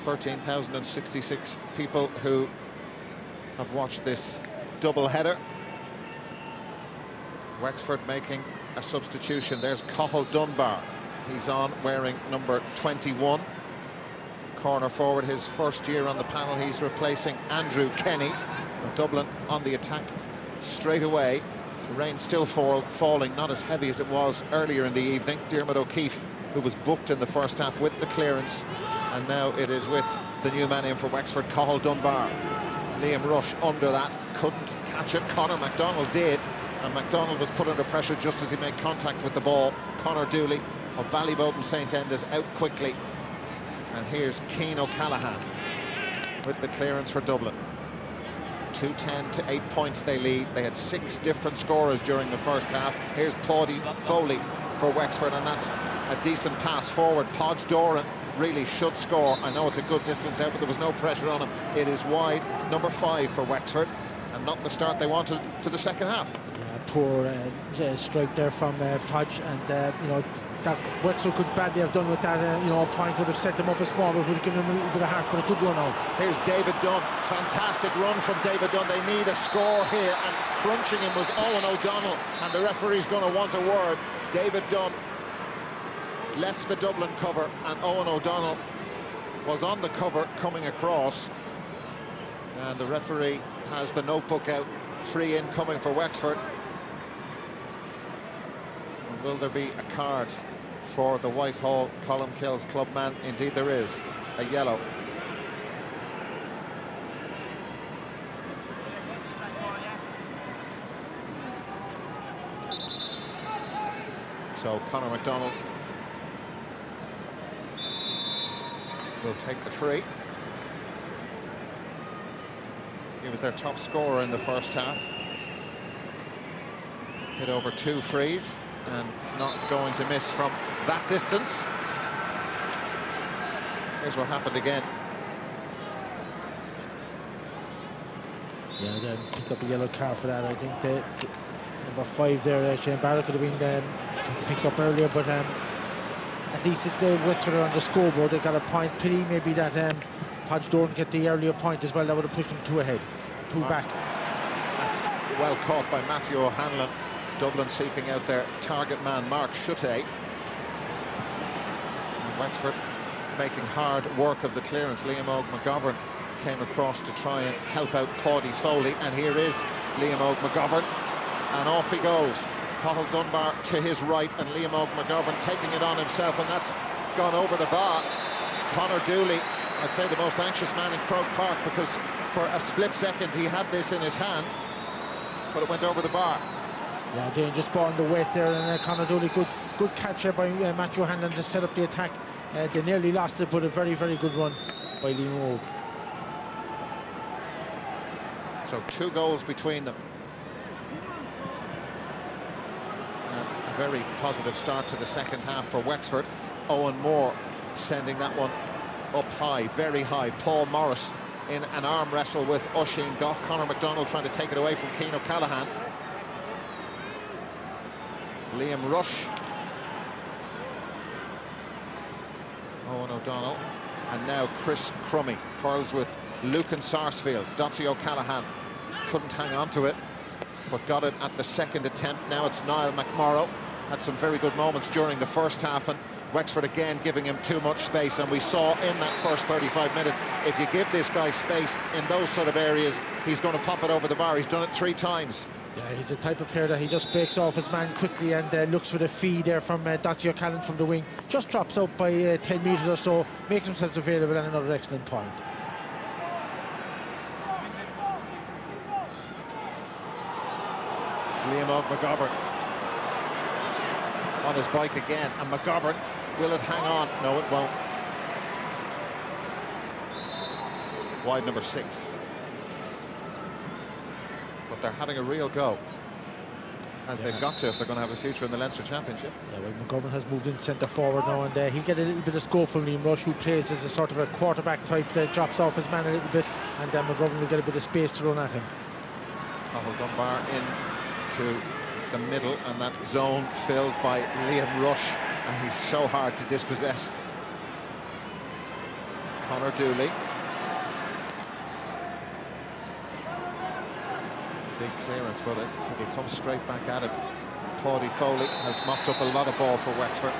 13,066 people who have watched this double header. Wexford making a substitution. There's Cathal Dunbar. He's on wearing number 21. Corner forward, his first year on the panel. He's replacing Andrew Kenny. And Dublin on the attack straight away. The rain still falling, not as heavy as it was earlier in the evening. Diarmuid O'Keefe, who was booked in the first half with the clearance. And now it is with the new man in for Wexford, Cathal Dunbar. Liam Rush under that, couldn't catch it. Conor MacDonald did, and MacDonald was put under pressure just as he made contact with the ball. Conor Dooley of Ballyboden St Enda's out quickly. And here's Cian O'Callaghan with the clearance for Dublin. 2-10 to 8 points they lead. They had 6 different scorers during the first half. Here's Paddy Foley for Wexford, and that's a decent pass forward. Podge Doran really should score. I know it's a good distance out, but there was no pressure on him. It is wide, number 5 for Wexford, and not the start they wanted to the second half. Yeah, poor strike there from Podge, and you know, that Wexford could badly have done with that. You know, a point would have set them up a small, but would have given them a little bit of heart, but a good run out. Here's David Dunn. Fantastic run from David Dunn. They need a score here, and crunching him was Owen O'Donnell, and the referee's going to want a word. David Dunn left the Dublin cover, and Owen O'Donnell was on the cover coming across, and the referee has the notebook out. Free in coming for Wexford. And will there be a card for the Whitehall Columkills clubman? Indeed there is, a yellow. So Conor MacDonald will take the free. He was their top scorer in the first half. Hit over 2 frees and not going to miss from that distance. Here's what happened again. Yeah, they picked up a yellow card for that. I think the number 5 there, Shane Barrett, could have been picked up earlier, but at least the Wexford are on the scoreboard. They got a point. Pity maybe that Podge don't get the earlier point as well. That would have pushed them 2 ahead, 2 back. That's well caught by Matthew O'Hanlon. Dublin seeking out their target man, Mark Schutte. And Wexford making hard work of the clearance. Liam McGovern came across to try and help out Paddy Foley, and here is Liam McGovern, and off he goes. Cathal Dunbar to his right, and Liam McGovern taking it on himself, and that's gone over the bar. Conor Dooley, I'd say the most anxious man in Croke Park, because for a split second he had this in his hand, but it went over the bar. Yeah, dangerous ball in the wet there, and Conor Dooley, good catch there by Matthew Hanlon to set up the attack. They nearly lost it, but a very, very good run by Liam O'G. So 2 goals between them. A very positive start to the second half for Wexford. Owen Moore sending that one up high, very high. Paul Morris in an arm wrestle with Oisin Goff. Conor McDonald trying to take it away from Cian O'Callaghan. Liam Rush. Owen O'Donnell. And now Chris Crummy hurls with Lucan Sarsfields. Dotsie O'Callaghan couldn't hang on to it, but got it at the second attempt. Now it's Niall McMorrow. Had some very good moments during the first half, and Wexford again giving him too much space. And we saw in that first 35 minutes, if you give this guy space in those sort of areas, he's going to pop it over the bar. He's done it 3 times. Yeah, he's the type of player that he just breaks off his man quickly and looks for the feed there from Dotsie O'Callaghan from the wing. Just drops out by 10 metres or so, makes himself available, and another excellent point. Liam McGovern on his bike again, and McGovern, will it hang on? No, it won't. Wide number 6. But they're having a real go, as they've got to if they're going to have a future in the Leinster Championship. Yeah, well, McGovern has moved in centre forward now, and he'll get a little bit of scope from Liam Rush, who plays as a sort of a quarterback type that drops off his man a little bit, and McGovern will get a bit of space to run at him. Cathal Dunbar in to the middle, and that zone filled by Liam Rush, and he's so hard to dispossess. Conor Dooley. Big clearance, but it'll come straight back at him. Paudie Foley has mopped up a lot of ball for Wexford.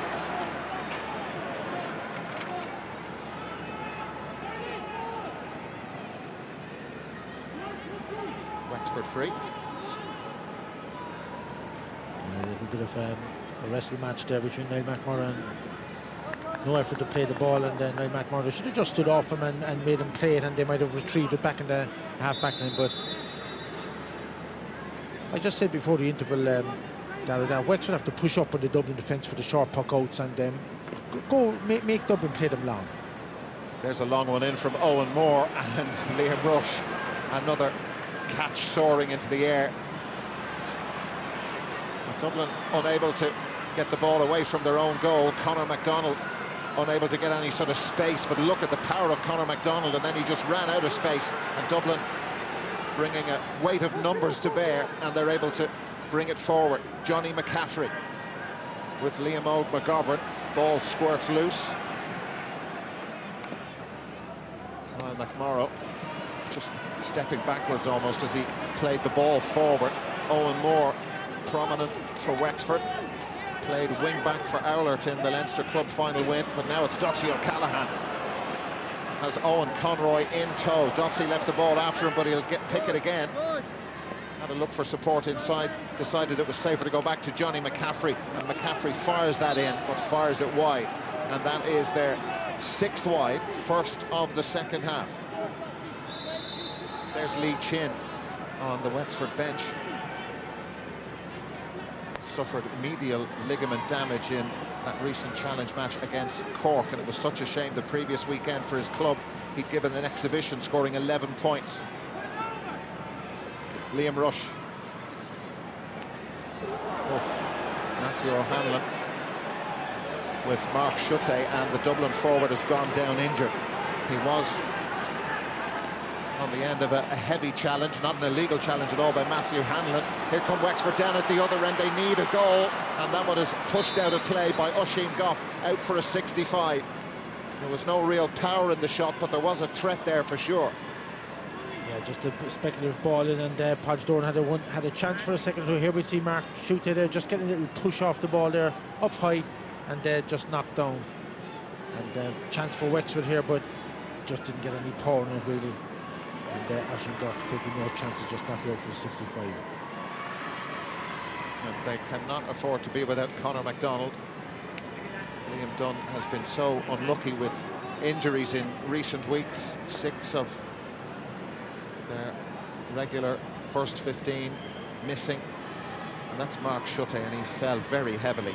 Wexford free. A little bit of a wrestle match there between Niall McMorrow and no effort to play the ball, and then Niall McMorrow should have just stood off him and made him play it, and they might have retrieved back in the half-back line. But I just said before the interval, that Wexford have to push up on the Dublin defence for the short puck outs, and make Dublin play them long. There's a long one in from Owen Moore, and Liam Rush, another catch soaring into the air. Dublin unable to get the ball away from their own goal. Conor McDonald unable to get any sort of space, but look at the power of Conor McDonald, and then he just ran out of space, and Dublin bringing a weight of numbers to bear, and they're able to bring it forward. Johnny McCaffrey with Liam McGovern. Ball squirts loose. Well, McMorrow just stepping backwards almost as he played the ball forward. Owen Moore, prominent for Wexford, played wing-back for Oulart in the Leinster club final win, but now it's Dotsie O'Callaghan. Has Owen Conroy in tow. Dotsie left the ball after him, but he'll pick it again. Had a look for support inside, decided it was safer to go back to Johnny McCaffrey, and McCaffrey fires that in, but fires it wide. And that is their 6th wide, first of the second half. There's Lee Chin on the Wexford bench. Suffered medial ligament damage in that recent challenge match against Cork, and it was such a shame the previous weekend for his club. He'd given an exhibition, scoring 11 points. Liam Rush. Matthew O'Hanlon with Mark Schutte, and the Dublin forward has gone down injured. He was on the end of a heavy challenge, not an illegal challenge at all by Matthew Hanlon. Here come Wexford down at the other end. They need a goal, and that one is pushed out of play by Oisin Goff, out for a 65. There was no real power in the shot, but there was a threat there for sure. Yeah, just a speculative ball in, and Podge Doran had a chance for a second. Here we see Mark Schutte there, just getting a little push off the ball there, up high, and just knocked down. And chance for Wexford here, but just didn't get any power in it really. And Oisin Goff taking no chances, just knocking out for 65. And they cannot afford to be without Conor MacDonald. Liam Dunn has been so unlucky with injuries in recent weeks. 6 of their regular first 15 missing. And that's Mark Schutte, and he fell very heavily.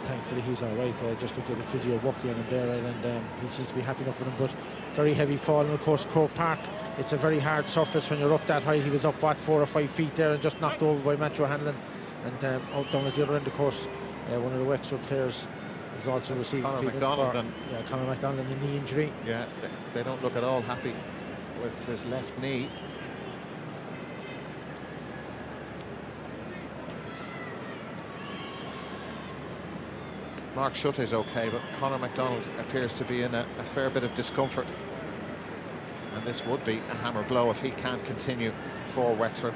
Thankfully he's all right. Just look at the physio working on him there, right, and he seems to be happy enough with him. But very heavy fall, and of course Croke Park, it's a very hard surface when you're up that high. He was up, what, 4 or 5 feet there, and just knocked over by Matthew Hanlon. And out down at the other end, of course, one of the Wexford players is also receiving Conor MacDonald. Yeah, Conor MacDonald, a knee injury. Yeah, they don't look at all happy with his left knee. Mark Schutte is okay, but Conor MacDonald appears to be in a fair bit of discomfort. And this would be a hammer blow if he can't continue for Wexford.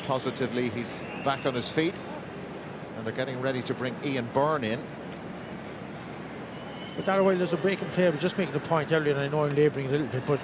Positively, he's back on his feet, and they're getting ready to bring Ian Byrne in. But that while there's a break in play, I was just making a point earlier, and I know I'm labouring a little bit, but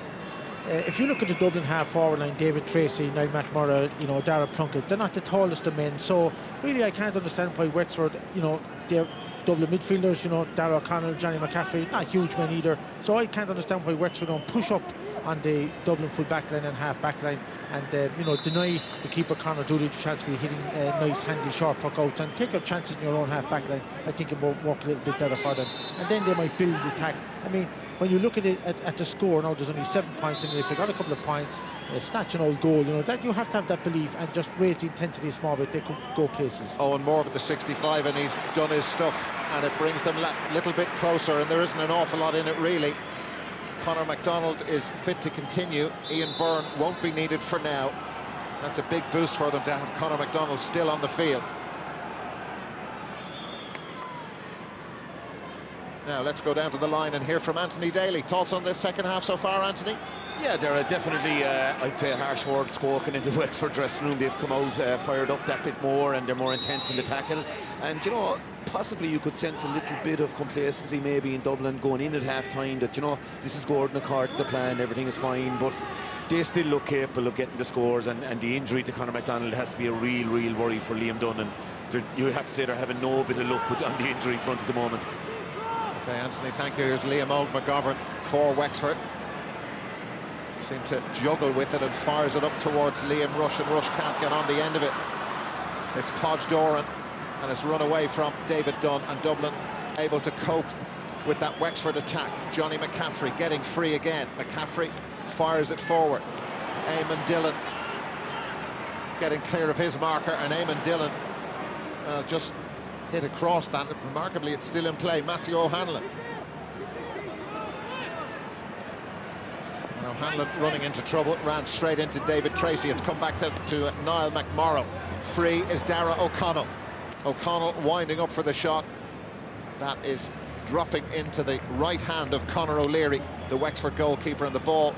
if you look at the Dublin half-forward line, David Tracy, Niall McMurrough, you know, Darragh Plunkett, they're not the tallest of men. So really, I can't understand why Wexford, you know, they're Dublin midfielders, you know, Darragh O'Connell, Johnny McCaffrey, not huge men either. So I can't understand why Wexford don't push up on the Dublin full back line and half back line, and you know, deny the keeper Conor Dooley the chance to be hitting nice handy short puck outs, and take your chances in your own half back line. I think it will work a little bit better for them, and then they might build the attack. I mean, when you look at it at the score now, there's only 7 points in it. They got a couple of points, snatch an old goal, you know, that you have to have that belief and just raise the intensity a small bit. They could go places. Owen Moore with the 65, and he's done his stuff, and it brings them a little bit closer, and there isn't an awful lot in it really. Conor MacDonald is fit to continue. Ian Byrne won't be needed for now. That's a big boost for them to have Conor MacDonald still on the field. Now let's go down to the line and hear from Anthony Daly. Thoughts on this second half so far, Anthony? Yeah, there are definitely, I'd say, harsh words spoken in the Wexford dressing room. They've come out fired up that bit more, and they're more intense in the tackle. And, you know, possibly you could sense a little bit of complacency maybe in Dublin going in at half-time, that, you know, this is Gordon according to plan, everything is fine, but they still look capable of getting the scores, and the injury to Conor MacDonald has to be a real worry for Liam Dunn, and you have to say they're having no bit of luck on the injury front at the moment. Okay, Anthony, thank you. Here's Liam McGovern for Wexford. Seemed to juggle with it and fires it up towards Liam Rush, and Rush can't get on the end of it. It's Podge Doran, and it's run away from David Dunn, and Dublin able to cope with that Wexford attack. Johnny McCaffrey getting free again. McCaffrey fires it forward. Eamon Dillon getting clear of his marker, and Eamon Dillon just hit across that. Remarkably, it's still in play. Matthew O'Hanlon. And O'Hanlon running into trouble, ran straight into David Tracy. It's come back to Niall McMorrow. Free is Darragh O'Connell. O'Connell winding up for the shot. That is dropping into the right hand of Conor O'Leary, the Wexford goalkeeper, and the ball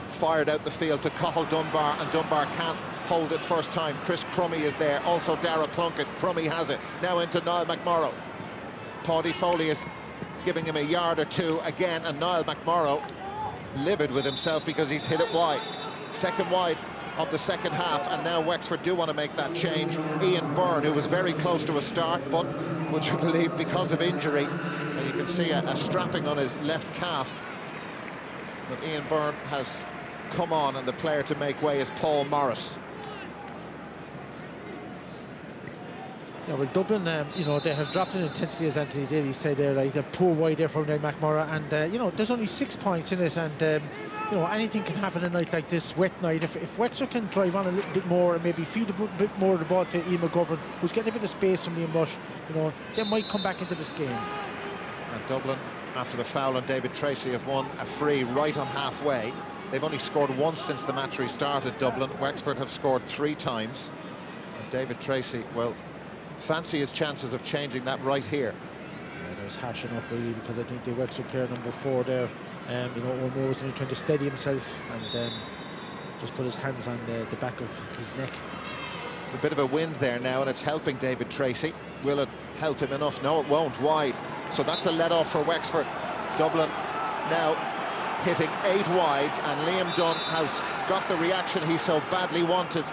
fired out the field to Cathal Dunbar, and Dunbar can't hold it first time. Chris Crummy is there, also Darragh Plunkett. Crummy has it, now into Niall McMorrow. Paddy Foley is giving him a yard or two again, and Niall McMorrow livid with himself because he's hit it wide. Second wide of the second half, and now Wexford do want to make that change. Ian Byrne, who was very close to a start, but would you believe, because of injury, and you can see a strapping on his left calf, but Ian Byrne has come on, and the player to make way is Paul Morris. Yeah, well, Dublin, you know, they have dropped in intensity, as Anthony Daly said there, right? A poor wide there from Niall McMorrow, and you know, there's only 6 points in it, and you know, anything can happen a night like this, wet night. If Wexford can drive on a little bit more and maybe feed a bit more of the ball to Ian McGovern, who's getting a bit of space from Liam Rush, you know, they might come back into this game. And Dublin, after the foul on David Tracy, have won a free right on halfway. They've only scored once since the match restarted, Dublin. Wexford have scored 3 times. And David Tracy, well, fancy his chances of changing that right here. Yeah, that was harsh enough really, because I think the Wexford player number 4 there, you know, Owen Moore was only trying to steady himself and just put his hands on the back of his neck. It's a bit of a wind there now, and it's helping David Tracy. Will it help him enough? No, it won't. Wide. So that's a let-off for Wexford. Dublin now hitting 8 wides, and Liam Dunn has got the reaction he so badly wanted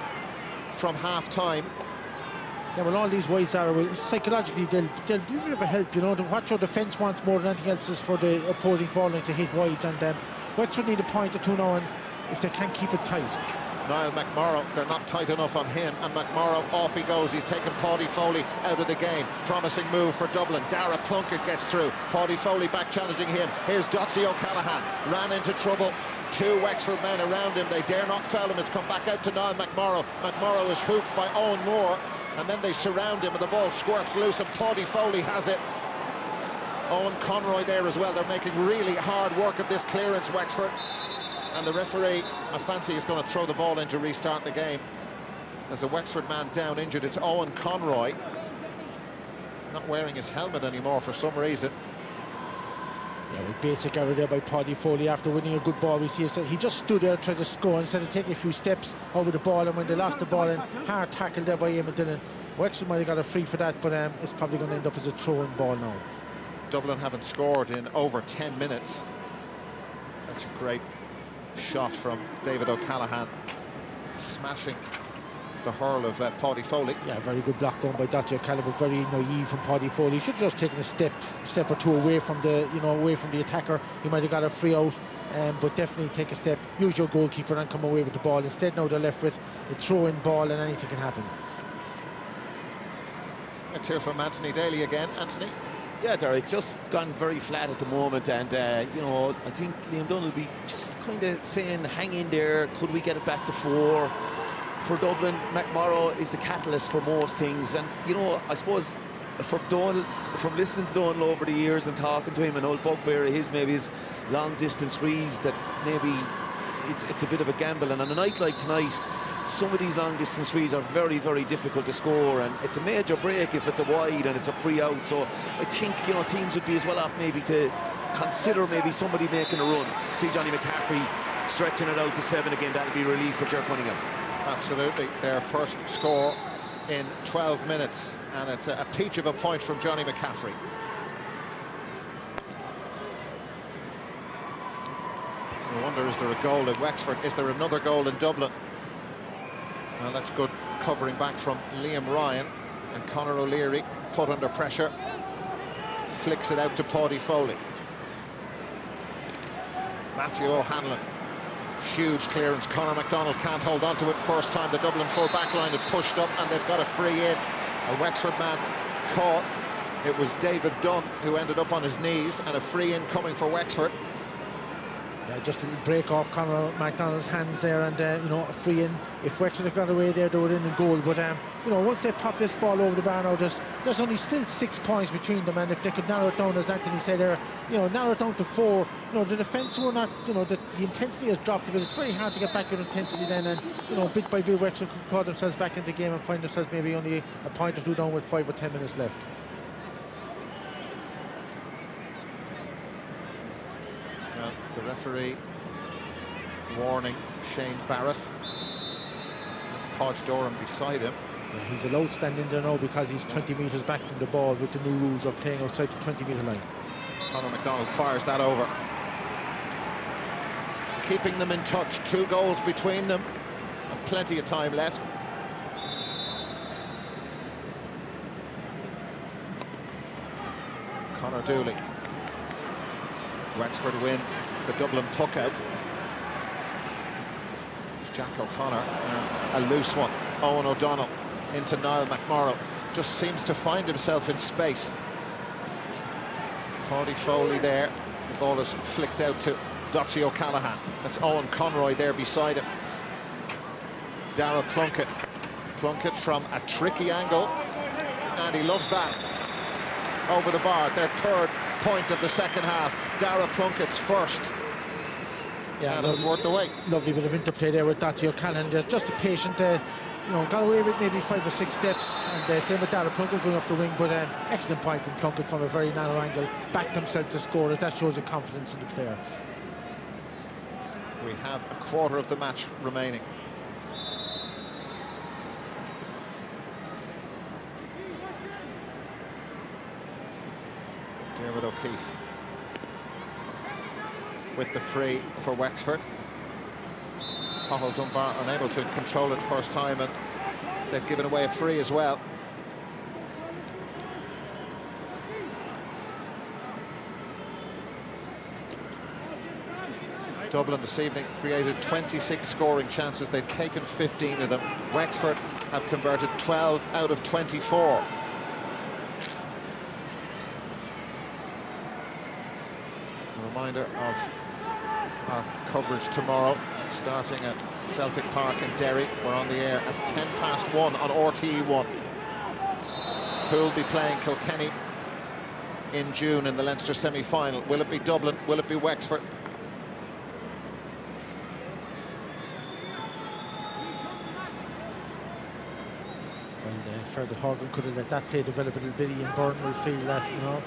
from half-time. Yeah, well, all these wides are, well, psychologically, they'll be a bit of a help, you know. What your defence wants more than anything else is for the opposing forward to hit wides, and Wexford need a point or two now, and if they can keep it tight. Niall McMorrow, they're not tight enough on him, and McMorrow, off he goes. He's taken Paddy Foley out of the game. Promising move for Dublin. Dara Plunkett gets through. Paddy Foley back challenging him. Here's Dotsy O'Callaghan, ran into trouble. 2 Wexford men around him. They dare not foul him. It's come back out to Niall McMorrow. McMorrow is hooped by Owen Moore, and then they surround him, and the ball squirts loose, and Paddy Foley has it. Owen Conroy there as well. They're making really hard work of this clearance, Wexford. And the referee, I fancy, is going to throw the ball in to restart the game. There's a Wexford man down injured. It's Owen Conroy. Not wearing his helmet anymore for some reason. Yeah, well, basic error there by Paddy Foley after winning a good ball. We see he just stood there trying to score instead of taking a few steps over the ball, and when they lost the ball, and hard tackle there by Eamon Dillon. Wexford might have got a free for that, but it's probably going to end up as a throw-in ball now. Dublin haven't scored in over 10 minutes. That's a great shot from David O'Callaghan, smashing the hurl of Paddy Foley. Yeah, very good block done by Dotsy O'Callaghan, but very naive from Paddy Foley. He should have just taken a step or two away from the, away from the attacker. He might have got a free out, but definitely take a step, use your goalkeeper and come away with the ball. Instead, now they're left with a throw-in ball, and anything can happen. Let's hear from Anthony Daly again. Anthony? Yeah, Derek, it's just gone very flat at the moment, and I think Liam Dunn will be just kind of saying, hang in there, could we get it back to 4? For Dublin, McMorrow is the catalyst for most things, and I suppose from listening to Donal over the years and talking to him, an old bugbear of his, maybe his long distance frees, that maybe it's a bit of a gamble, and on a night like tonight, some of these long distance frees are very, very difficult to score, and it's a major break if it's a wide and it's a free out. So I think teams would be as well off maybe to consider maybe somebody making a run. See Johnny McCaffrey stretching it out to 7 again. That'll be relief for Ger Cunningham. Absolutely, their first score in 12 minutes, and it's a peach of a point from Johnny McCaffrey. I wonder, is there a goal in Wexford? Is there another goal in Dublin? Well, that's good covering back from Liam Ryan, and Conor O'Leary, put under pressure, flicks it out to Paddy Foley. Matthew O'Hanlon, huge clearance. Conor McDonald can't hold on to it. First time the Dublin full back line had pushed up, and they've got a free in. A Wexford man caught. It was David Dunn who ended up on his knees, and a free in coming for Wexford. Yeah, just a little break off Conor McDonald's hands there, and a free in. If Wexford had got away there, they were in goal. But once they pop this ball over the bar now, there's only still 6 points between them, and if they could narrow it down, as Anthony said there, narrow it down to 4. The defence were not, the intensity has dropped a bit. It's very hard to get back with intensity then, and bit by bit Wexford could claw themselves back into the game and find themselves maybe only a point or two down with 5 or 10 minutes left. The referee warning Shane Barrett. That's Podge Doran beside him. Yeah, he's allowed standing there now because he's 20 metres back from the ball with the new rules of playing outside the 20-metre line. Conor McDonald fires that over. Keeping them in touch, 2 goals between them, and plenty of time left. Conor Dooley. Wexford win the Dublin tuck-out. It's Jack O'Connor, and a loose one. Owen O'Donnell into Niall McMorrow. Just seems to find himself in space. Paddy Foley there. The ball is flicked out to Dotsy O'Callaghan. That's Owen Conroy there beside him. Dara Plunkett. Plunkett from a tricky angle, and he loves that. Over the bar, their 3rd point of the second half. Dara Plunkett's first. Yeah, and it was worth the wait. Lovely bit of interplay there with Dotsy O'Callaghan. Just a patient, got away with maybe 5 or 6 steps, and same with Dara Plunkett going up the wing, but excellent point from Plunkett from a very narrow angle. Backed himself to score it. That shows a confidence in the player. We have a quarter of the match remaining. Dermot O'Keefe. with the free for Wexford. Cathal Dunbar unable to control it first time, and they've given away a free as well. Dublin this evening created 26 scoring chances. They've taken 15 of them. Wexford have converted 12 out of 24. A reminder of our coverage tomorrow, starting at Celtic Park in Derry. We're on the air at 1:10 on RTE1. Who will be playing Kilkenny in June in the Leinster semi-final? Will it be Dublin? Will it be Wexford? Fergal Horgan could have let that play develop a little bit. Ian Byrne will feel that, you know,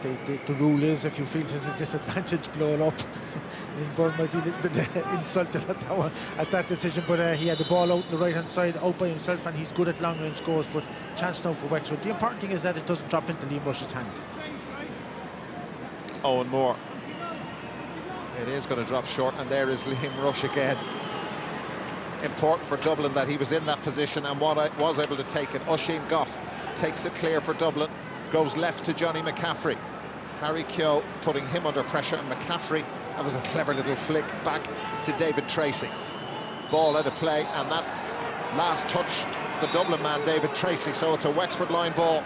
the rule is if you feel there's a disadvantage, blow it up. Ian Byrne might be a little bit insulted at that one, at that decision, but he had the ball out on the right-hand side, out by himself, and he's good at long-range scores. But chance now for Wexford. The important thing is that it doesn't drop into Liam Rush's hand. Owen Moore. It is going to drop short, and there is Liam Rush again. Important for Dublin that he was in that position and was able to take it. Oisin Goff takes it clear for Dublin, goes left to Johnny McCaffrey. Harry Keogh putting him under pressure, and McCaffrey, that was a clever little flick back to David Tracy. Ball out of play, and that last touched the Dublin man, David Tracy, so it's a Wexford line ball.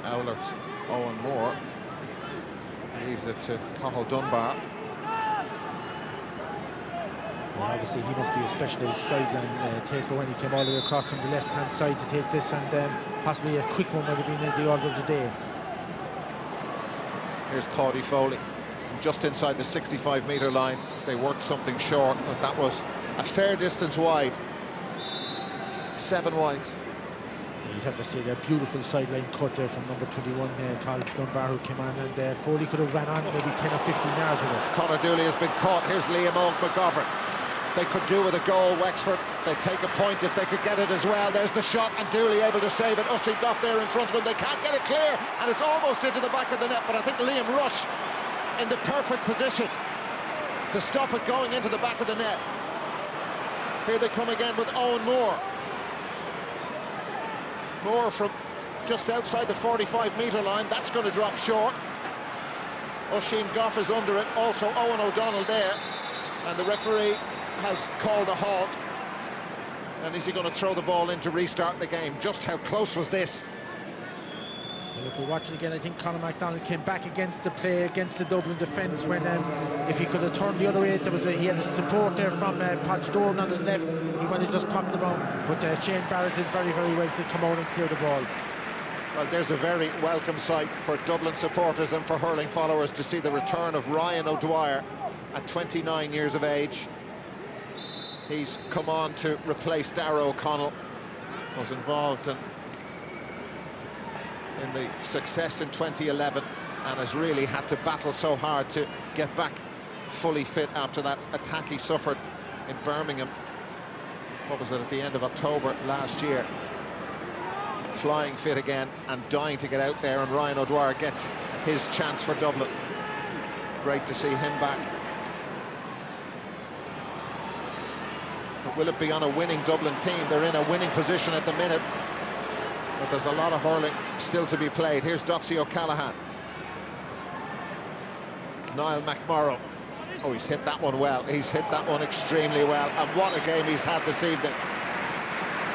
Owler's Owen Moore leaves it to Cathal Dunbar. Well, obviously he must be a specialist sideline taker when he came all the way across from the left-hand side to take this, and possibly a quick one might have been in the order of the day. Here's Paddy Foley from just inside the 65-metre line. They worked something short, but that was a fair distance wide. 7 wide. You'd have to say that beautiful sideline cut there from number 21, Cathal Dunbar, who came on, and Foley could have ran on maybe 10 or 15 yards with it. Conor Dooley has been caught. Here's Liam McGovern. They could do with a goal, Wexford. They take a point if they could get it as well. There's the shot, and Dooley able to save it. Oisin Goff there in front of him. They can't get it clear, and it's almost into the back of the net, but I think Liam Rush in the perfect position to stop it going into the back of the net. Here they come again with Owen Moore. Moore from just outside the 45-metre line. That's going to drop short. Oisin Goff is under it. Also Owen O'Donnell there. And the referee has called a halt. And is he going to throw the ball in to restart the game? Just how close was this? Well, if we watch it again, I think Conor MacDonald came back against the play, against the Dublin defence, when if he could have turned the other way, he had a support there from Podge Doran on his left. He might have just popped the ball, but Shane Barrett did very, very well to come out and clear the ball. Well, there's a very welcome sight for Dublin supporters and for hurling followers to see the return of Ryan O'Dwyer at 29 years of age. He's come on to replace Darragh O'Connell, was involved in the success in 2011 and has really had to battle so hard to get back fully fit after that attack he suffered in Birmingham. What was it, at the end of October last year? Flying fit again and dying to get out there, and Ryan O'Dwyer gets his chance for Dublin. Great to see him back. But will it be on a winning Dublin team? They're in a winning position at the minute, but there's a lot of hurling still to be played. Here's Doxy O'Callaghan. Niall McMorrow. Oh, he's hit that one well. He's hit that one extremely well. And what a game he's had this evening.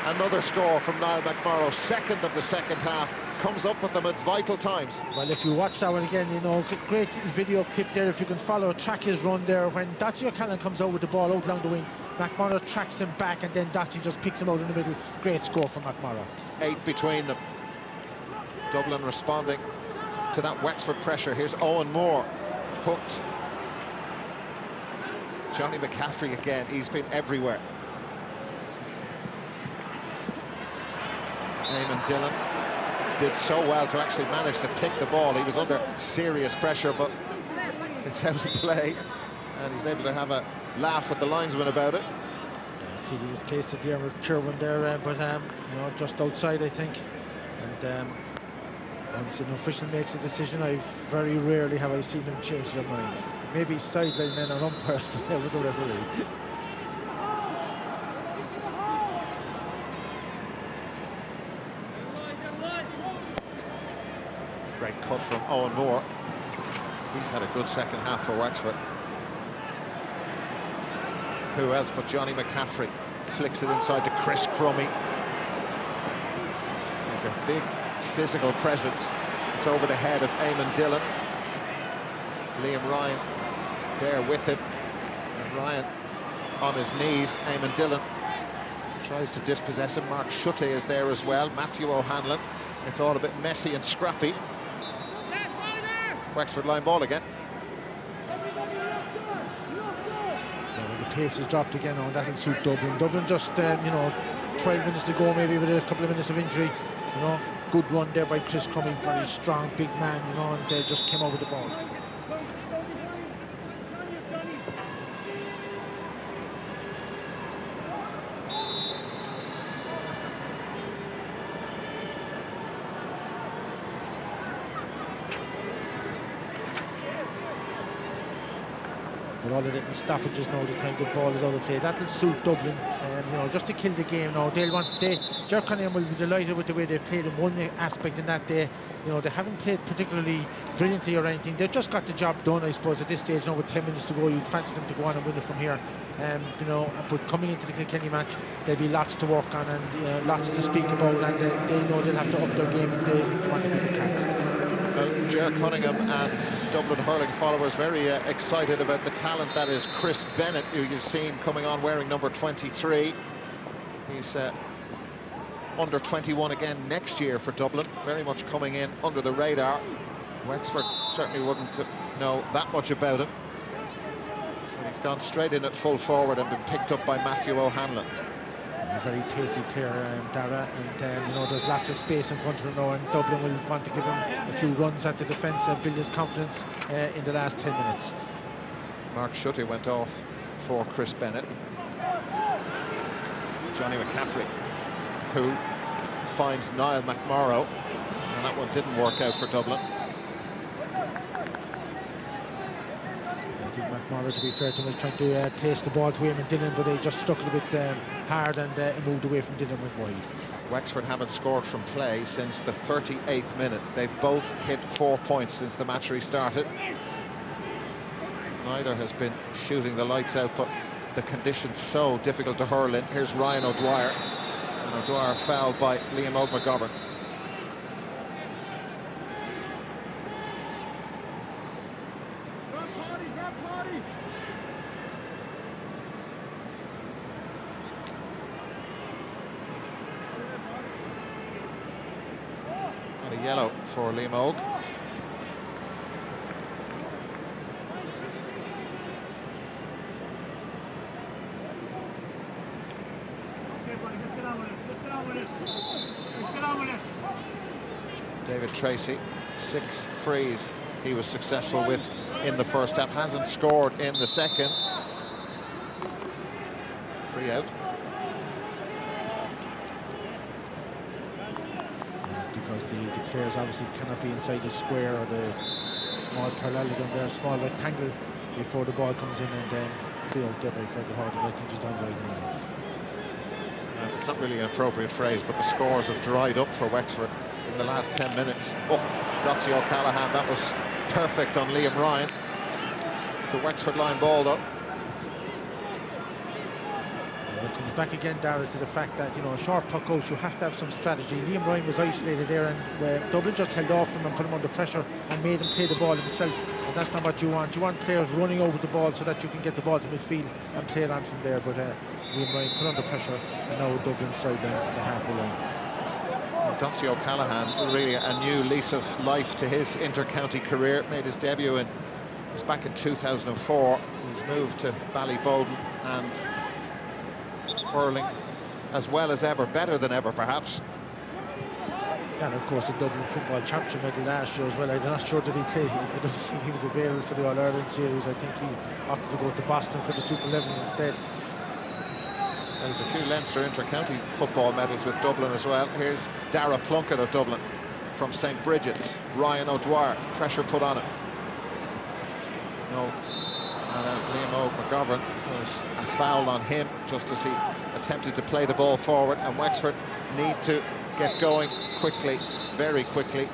Another score from Niall McMorrow, second of the second half. Comes up with them at vital times. Well, if you watch that one again, you know, great video clip there. If you can track his run there. When Doxy O'Callaghan comes over with the ball out along the wing, McMorrow tracks him back, and then Doxy just picks him out in the middle. Great score from McMorrow. 8 between them. Dublin responding to that Wexford pressure. Here's Owen Moore, hooked. Johnny McCaffrey again, he's been everywhere. Eamon Dillon did so well to actually manage to pick the ball. He was under serious pressure, but it's out of play, and he's able to have a laugh with the linesman about it. pleading his case to Dermot Kirwan there, but you know, just outside, I think. And once an official makes a decision, very rarely have I seen them change their mind. Maybe sideline men or umpires, but never the referee. Great cut from Owen Moore. He's had a good second half for Wexford. Who else but Johnny McCaffrey flicks it inside to Chris Crummy. He's a big physical presence. It's over the head of Eamon Dillon. Liam Ryan there with him. And Ryan on his knees. Eamon Dillon tries to dispossess him. Mark Schutte is there as well. Matthew O'Hanlon. It's all a bit messy and scrappy. Wexford line ball again. The pace is dropped again, and that'll suit Dublin. Dublin just, you know, 12 minutes to go, maybe with a couple of minutes of injury. You know, good run there by Chris Crummy, very strong, big man, you know, and they just came out with the ball. But all the little stoppages now, the time the ball is out of play, that'll suit Dublin, you know, just to kill the game now. Ger Cunningham will be delighted with the way they've played in one aspect in that day. You know, they haven't played particularly brilliantly or anything. They've just got the job done, I suppose, at this stage now with 10 minutes to go. You'd fancy them to go on and win it from here. You know, but coming into the Kilkenny match, there'll be lots to work on and lots to speak about, and they know they'll have to up their game if they want to beat the Cats. Well, Ger Cunningham and Dublin hurling followers very excited about the talent that is Chris Bennett, who you've seen coming on wearing number 23. He's under 21 again next year for Dublin, very much coming in under the radar. Wexford certainly wouldn't know that much about him. And he's gone straight in at full forward and been picked up by Matthew O'Hanlon. A very pacey player, Dara, and you know, there's lots of space in front of him now, and Dublin will want to give him a few runs at the defence and build his confidence in the last 10 minutes. Mark Schutte went off for Chris Bennett. Johnny McCaffrey, who finds Niall McMorrow, and that one didn't work out for Dublin. I think McMorrow, to be fair to him, was trying to place the ball to Eamon Dillon, but he just struck it a bit hard and moved away from Dillon, went wide. Wexford haven't scored from play since the 38th minute. They've both hit 4 points since the match restarted. Neither has been shooting the lights out, but the conditions so difficult to hurl in. Here's Ryan O'Dwyer, and O'Dwyer fouled by Liam McGovern. And a yellow for Liam Og. David Tracy, 6 frees he was successful with in the first half, hasn't scored in the second. Free out. Because the players obviously cannot be inside the square or the small parallelogram there, small rectangle before the ball comes in, and then free out there by Fergal Horgan. I think he's done right now. It's not really an appropriate phrase, but the scores have dried up for Wexford in the last 10 minutes. Oh, Dotsie O'Callaghan, that was perfect on Liam Ryan. It's a Wexford line ball, though. It comes back again, Dara, to the fact that, you know, short puck outs, you have to have some strategy. Liam Ryan was isolated there, and Dublin just held off him and put him under pressure and made him play the ball himself. And that's not what you want. You want players running over the ball so that you can get the ball to midfield and play it on from there. But Liam Ryan put under pressure, and now Dublin sideline at the halfway line. Dotsie O'Callaghan, really a new lease of life to his inter-county career. Made his debut it was back in 2004. He's moved to Ballybowden and hurling as well as ever, better than ever perhaps. And of course the Dublin Football Championship medal last year as well. I'm not sure that he played. I don't think he was available for the All-Ireland series. I think he opted to go to Boston for the Super 11s instead. There's a few Leinster inter-county football medals with Dublin as well. Here's Dara Plunkett of Dublin from St. Bridget's. Ryan O'Dwyer, pressure put on him. No, and Liam McGovern, was a foul on him just as he attempted to play the ball forward, and Wexford need to get going quickly, very quickly.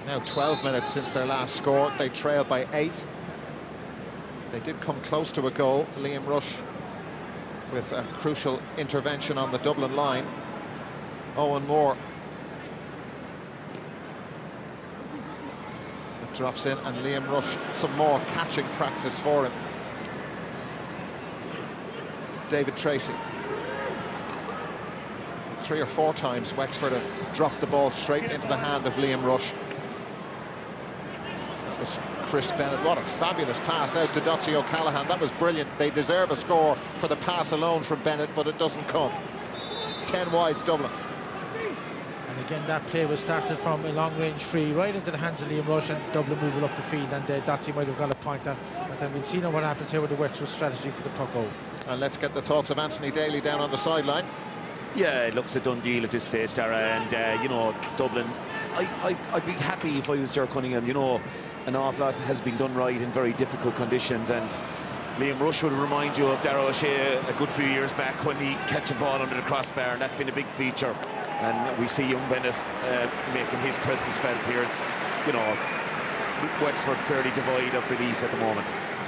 Now 12 minutes since their last score. They trailed by 8. They did come close to a goal. Liam Rush with a crucial intervention on the Dublin line. Owen Moore. It drops in, and Liam Rush, some more catching practice for him. David Tracy. 3 or 4 times Wexford have dropped the ball straight into the hand of Liam Rush. That was Chris Bennett. What a fabulous pass out to Dotsie O'Callaghan. That was brilliant. They deserve a score for the pass alone from Bennett, but it doesn't come. 10 wides Dublin. And again, that play was started from a long-range free right into the hands of Liam Rush, and Dublin moving up the field, and Dotsie might have got a point at then. We'll see now what happens here with the Wexford strategy for the puck out. And let's get the thoughts of Anthony Daly down on the sideline. Yeah, it looks a done deal at this stage, Dara, and you know, Dublin, I'd be happy if I was Ger Cunningham. You know, an awful lot has been done right in very difficult conditions, and Liam Rush would remind you of Darragh O'Shea a good few years back when he catch a ball under the crossbar, and that's been a big feature. And we see young Bennett making his presence felt here. It's, you know, Wexford fairly devoid of belief at the moment.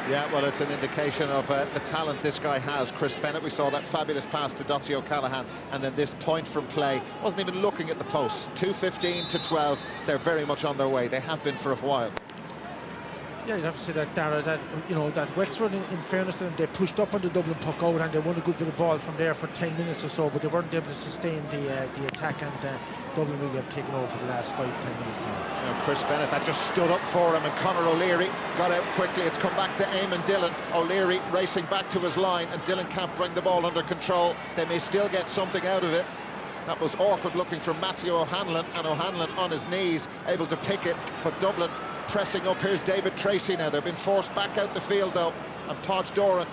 Yeah, well, it's an indication of the talent this guy has, Chris Bennett. We saw that fabulous pass to Dotsie O'Callaghan, and then this point from play. Wasn't even looking at the post. 2:15 to 12. They're very much on their way. They have been for a while. Yeah, you'd have to say that, Dara, that, you know, that Wexford, in fairness to them, they pushed up on the Dublin puck out, and they won a good bit of ball from there for 10 minutes or so, but they weren't able to sustain the attack, and Dublin really have taken over for the last 5-10 minutes now. Now Chris Bennett, that just stood up for him, and Conor O'Leary got out quickly. It's come back to Eamon Dillon. O'Leary racing back to his line, and Dillon can't bring the ball under control. They may still get something out of it. That was awkward looking from Matthew O'Hanlon, and O'Hanlon on his knees, able to pick it, but Dublin pressing up. Here's David Tracy now. They've been forced back out the field though, and Podge Doran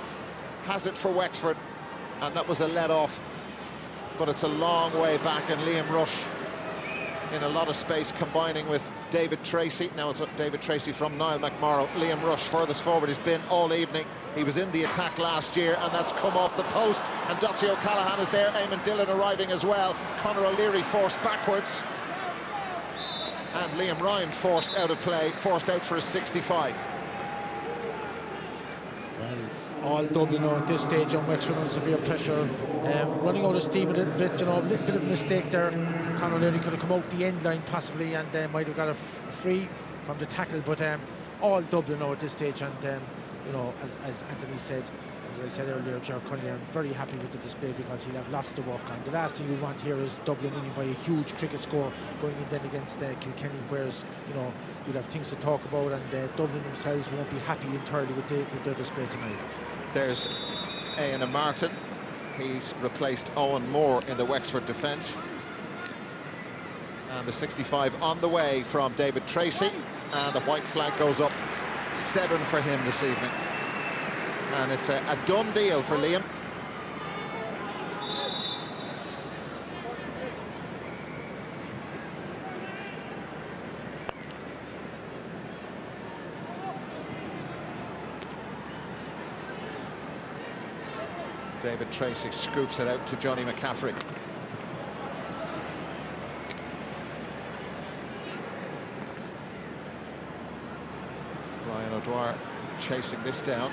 has it for Wexford, and that was a let off, but it's a long way back, and Liam Rush in a lot of space combining with David Tracy. Now it's David Tracy from Niall McMorrow. Liam Rush furthest forward he's been all evening. He was in the attack last year, and that's come off the post, and Dotsie O'Callaghan is there. Eamon Dillon arriving as well. Conor O'Leary forced backwards, and Liam Ryan forced out of play, forced out for a 65. Well, all Dublin know at this stage on Wexford under severe pressure, running out of steam a little bit, you know, a little bit of a mistake there. Conor O'Leary could have come out the end line possibly, and might have got a free from the tackle, but all Dublin know at this stage, and you know, as Anthony said, as I said earlier, Ger Cunningham very happy with the display, because he'll have lots to work on. The last thing we want here is Dublin winning by a huge cricket score going in then against Kilkenny, whereas, you know, you'll have things to talk about, and Dublin themselves won't be happy entirely with their display tonight. There's Ian Martin. He's replaced Owen Moore in the Wexford defence. And the 65 on the way from David Tracy, and the white flag goes up. 7 for him this evening. And it's a done deal for Liam. David Tracy scoops it out to Johnny McCaffrey. Ryan O'Dwyer chasing this down.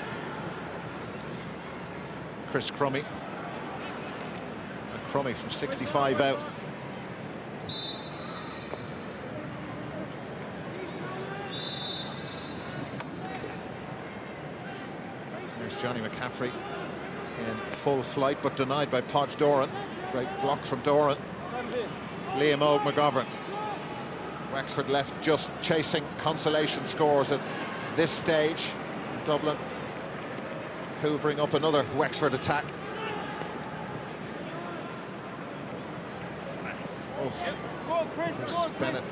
Chris Crummy. And Crummy from 65 out. There's Johnny McCaffrey in full flight, but denied by Podge Doran. Great block from Doran. Liam McGovern. Wexford left just chasing consolation scores at this stage. Dublin hoovering up another Wexford attack. There's Bennett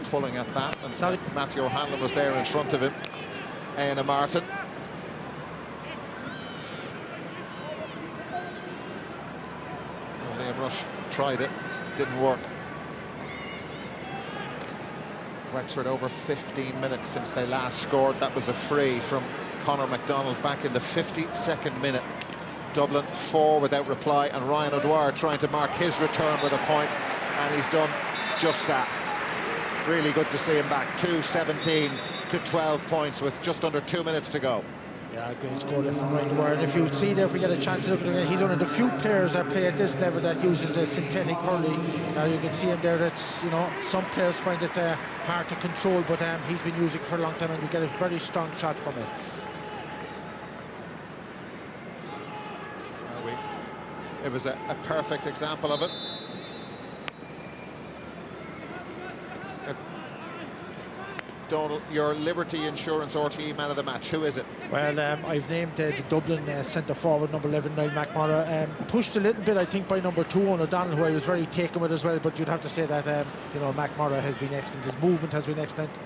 pulling at that, and Matthew O'Hanlon was there in front of him. Ian Martin. Liam Rush tried it, didn't work. Wexford over 15 minutes since they last scored. That was a free from Conor MacDonald back in the 52nd minute. Dublin 4 without reply, and Ryan O'Dwyer trying to mark his return with a point, and he's done just that. Really good to see him back. 2-17 to 12 points with just under 2 minutes to go. Yeah, great score there from Ryan O'Dwyer. And if you see there, if we get a chance to look at it, he's one of the few players that play at this level that uses a synthetic hurley. Now you can see him there. That's, you know, some players find it hard to control, but he's been using it for a long time, and we get a very strong shot from it. Well, it was a perfect example of it. Donald, your Liberty Insurance RTE man of the match, who is it? Well, I've named the Dublin centre-forward, number 11, Niall McMorrow. Pushed a little bit, I think, by number 2, Owen O'Donnell, who I was very taken with as well, but you'd have to say that, you know, McMorrow has been excellent. His movement has been excellent.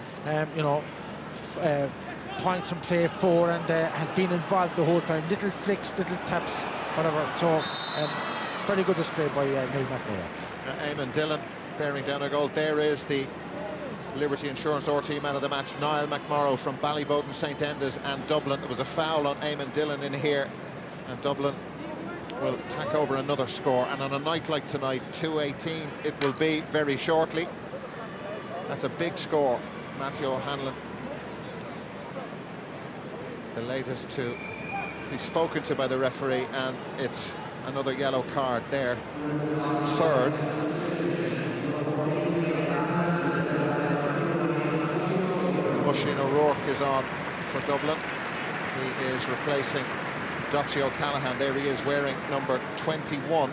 You know, points from play 4, and has been involved the whole time. Little flicks, little taps, whatever. So, very good display by Niall McMorrow. Eamon Dillon bearing down a goal. There is the Liberty Insurance RT man of the match, Niall McMorrow from Ballyboden, St Enda's and Dublin. There was a foul on Eamon Dillon in here, and Dublin will tack over another score. And on a night like tonight, 2:18 it will be very shortly. That's a big score. Matthew O'Hanlon, the latest to be spoken to by the referee, and it's another yellow card there. Third. Oisin O'Rourke is on for Dublin. He is replacing Doxie O'Callaghan. There he is wearing number 21.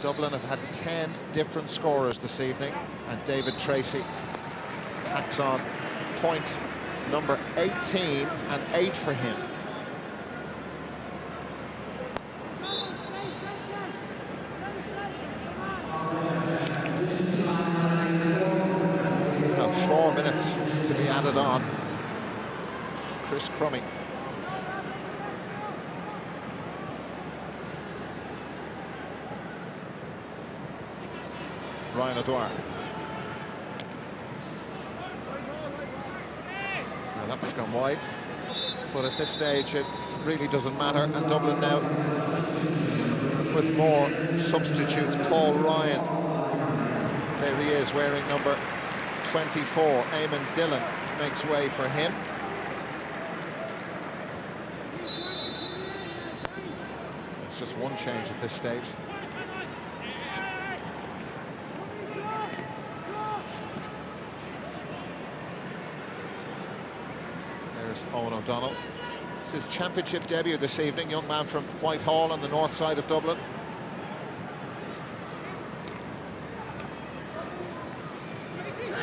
Dublin have had 10 different scorers this evening, and David Tracy tacks on point number 18 and 8 for him. About 4 minutes to be added on. Chris Crummy. Ryan O'Dwyer. Now that one's gone wide, but at this stage it really doesn't matter, and Dublin now with more substitutes. Paul Ryan, there he is wearing number 24. Eamon Dillon makes way for him. It's just one change at this stage. There's Owen O'Donnell. It's his championship debut this evening, young man from Whitehall on the north side of Dublin.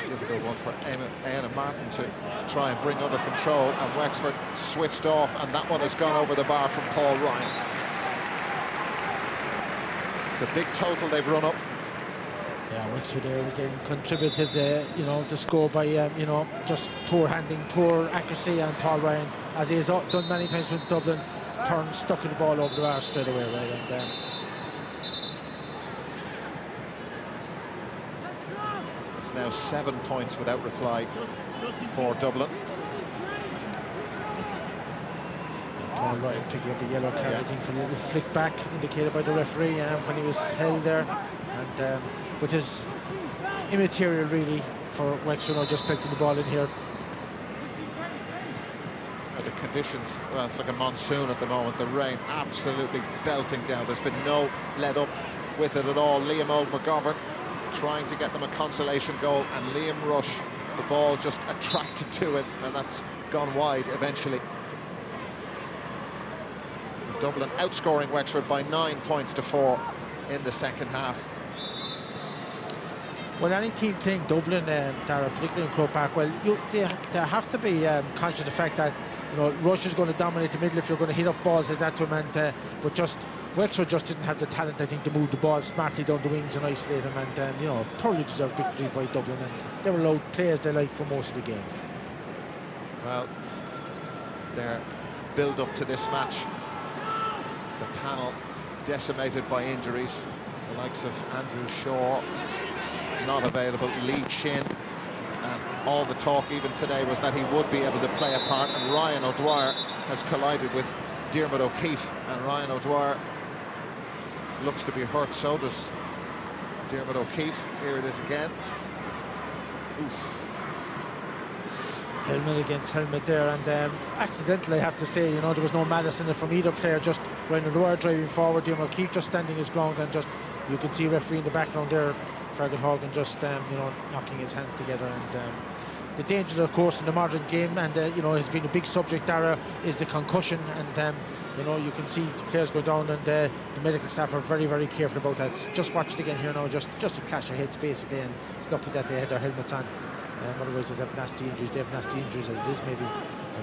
Difficult one for Éanna Martin to try and bring under control, and Wexford switched off, and that one has gone over the bar from Paul Ryan. It's a big total they've run up. Yeah, Wexford there again contributed, you know, to score by, you know, just poor handling, poor accuracy, and Paul Ryan, as he has done many times with Dublin, stuck the ball over the bar straight away, right? And it's now 7 points without reply for Dublin. Paul Ryan picking up a yellow card, I think, for a little flick back indicated by the referee when he was held there, and which is immaterial really for Wexford, or just pelting the ball in here. The conditions, well, it's like a monsoon at the moment. The rain absolutely belting down. There's been no let up with it at all. Liam McGovern trying to get them a consolation goal, and Liam Rush, the ball just attracted to it, and that's gone wide eventually. Dublin outscoring Wexford by 9 points to 4 in the second half. Well, any team playing Dublin, Dara, particularly in Croke Park, well, they have to be conscious of the fact that, you know, Rush is going to dominate the middle if you're going to hit up balls like that to him, and but just Wexford just didn't have the talent, I think, to move the ball smartly down the wings and isolate him, and you know, thoroughly deserved victory by Dublin, and they were allowed play as they like for most of the game. Well, their build up to this match, the panel decimated by injuries. The likes of Andrew Shaw not available, Lee Chin. All the talk even today was that he would be able to play a part, and Ryan O'Dwyer has collided with Diarmuid O'Keefe, and Ryan O'Dwyer looks to be hurt, so does Diarmuid O'Keefe. Here it is again. Oof. Helmet against helmet there, and accidentally, I have to say, you know, there was no malice in it from either player. Just Ryan O'Dwyer driving forward, Diarmuid O'Keefe just standing his ground, and just, you can see referee in the background there, Fergal Horgan, just you know, knocking his hands together. And the danger, of course, in the modern game, and you know, has been a big subject, Dara, is the concussion. And you know, you can see players go down, and the medical staff are very, very careful about that. Just watch it again here now, just a clash of heads basically, and it's lucky that they had their helmets on. Otherwise they'd have nasty injuries. They have nasty injuries as it is, maybe.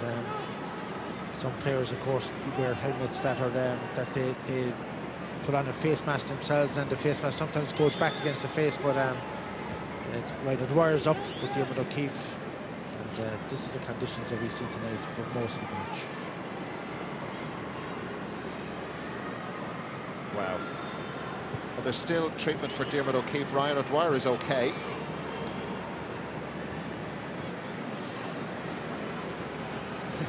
But some players, of course, wear helmets that are that they put on a face mask themselves, and the face mask sometimes goes back against the face. But right, O'Dwyer's up to Diarmuid O'Keefe, and this is the conditions that we see tonight for most of the match. Wow. Well, there's still treatment for Diarmuid O'Keefe. Ryan O'Dwyer is okay.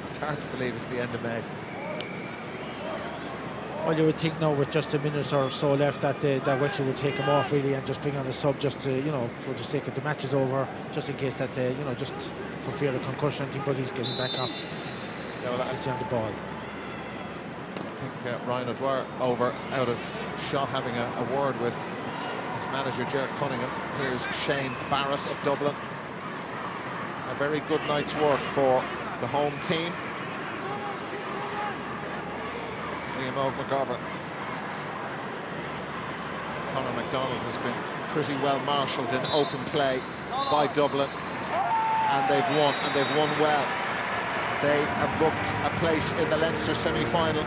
It's hard to believe it's the end of May. Well, you would think now, with just a minute or so left, that Wexford would take him off really and just bring on a sub, just to, you know, for the sake of the match is over, just in case that you know, just for fear of concussion or anything. But he's getting back up. Yeah, well, he's on the ball. I think Ryan O'Dwyer out of shot, having a word with his manager, Gerard Cunningham. Here's Shane Barrett of Dublin. A very good night's work for the home team. Liam McGovern. Conor McDonald has been pretty well marshalled in open play by Dublin, and they've won well. They have booked a place in the Leinster semi-final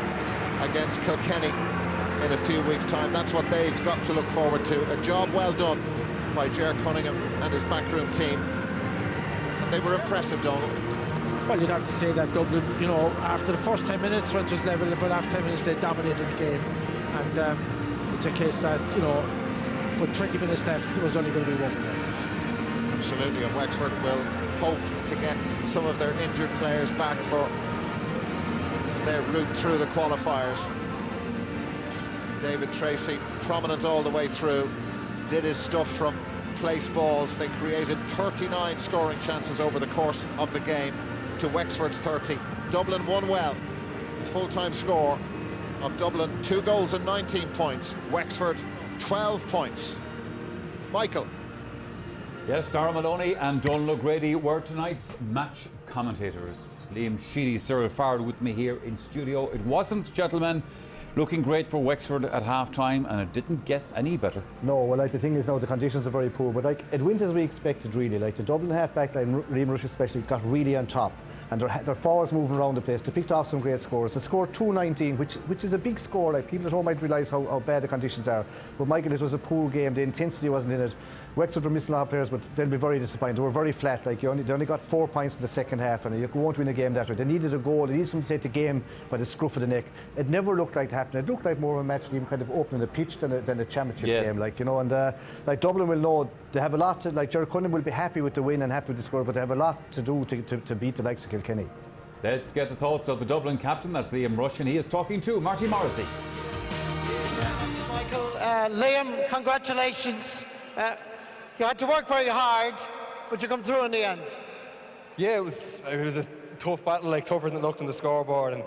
against Kilkenny in a few weeks' time. That's what they've got to look forward to. A job well done by Gerard Cunningham and his backroom team. And they were impressive, Donald. Well, you'd have to say that Dublin, you know, after the first 10 minutes, when it was level, but after 10 minutes they dominated the game. And it's a case that, you know, for 20 minutes left, it was only going to be one there. Absolutely, and Wexford will hope to get some of their injured players back for their route through the qualifiers. David Tracy, prominent all the way through, did his stuff from place balls. They created 39 scoring chances over the course of the game to Wexford's 30. Dublin won well. The full-time score of Dublin, 2 goals and 19 points. Wexford, 12 points. Michael. Yes, Dara Maloney and Donald O'Grady were tonight's match commentators. Liam Sheedy, Cyril Farrell with me here in studio. It wasn't, gentlemen, looking great for Wexford at half-time, and it didn't get any better. No, well, like, the thing is now the conditions are very poor, but like, it went as we expected, really. Like, the Dublin half-back line, Liam Rush especially, got really on top, and their forwards moving around the place. They picked off some great scores. They scored 219, which is a big score. Like, people at home might realise how bad the conditions are. But Michael, it was a poor game. The intensity wasn't in it. Wexford were missing a lot of players, but they'll be very disappointed. They were very flat. Like, they only got 4 points in the second half, and you won't win a game that way. They needed a goal. They needed someone to take the game by the scruff of the neck. It never looked like it happened. It looked like more of a match even kind of opening the pitch than a championship game. Like, you know, and like, Dublin will know they have a lot to, like, Gerard Cunningham will be happy with the win and happy with the score, but they have a lot to do to beat the likes of Kilkenny. Let's get the thoughts of the Dublin captain. That's Liam Rush, and he is talking to Marty Morrissey. Michael, Liam, congratulations. You had to work very hard, but you come through in the end. Yeah, it was a tough battle, like tougher than it looked on the scoreboard, and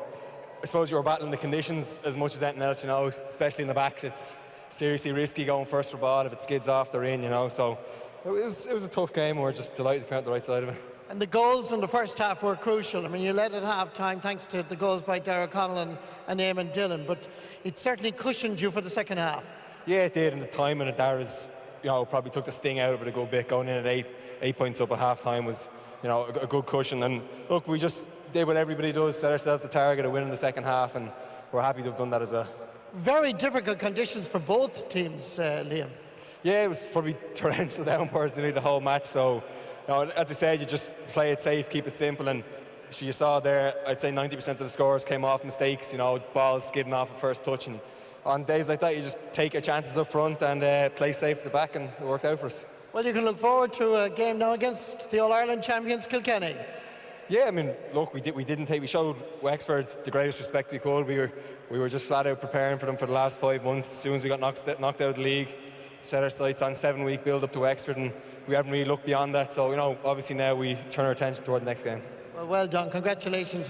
I suppose you were battling the conditions as much as anything else, you know, especially in the backs. It's seriously risky going first for ball. If it skids off, they're in, you know, so it was a tough game, and we're just delighted to come out the right side of it. And the goals in the first half were crucial. I mean, you led at half-time thanks to the goals by Darragh Conlon and Eamon Dillon, but it certainly cushioned you for the second half. Yeah, it did, and the timing of Darragh's, you know, probably took the sting out of it a good bit. Going in at eight points up at half-time was, you know, a good cushion. And look, we just did what everybody does, set ourselves a target of winning the second half, and we're happy to have done that as well. Very difficult conditions for both teams, Liam. Yeah, it was probably torrential downpours nearly the whole match, so, you know, as I said, you just play it safe, keep it simple, and you saw there, I'd say 90% of the scores came off mistakes, you know, balls skidding off at first touch, and on days like that, you just take your chances up front and play safe at the back, and it worked out for us. Well, you can look forward to a game now against the All-Ireland champions Kilkenny. Yeah, I mean, look, we showed Wexford the greatest respect we could. We were just flat out preparing for them for the last 5 months. As soon as we got knocked out of the league, set our sights on 7-week build up to Wexford, and we haven't really looked beyond that. So, you know, obviously now we turn our attention toward the next game. Well done. Congratulations.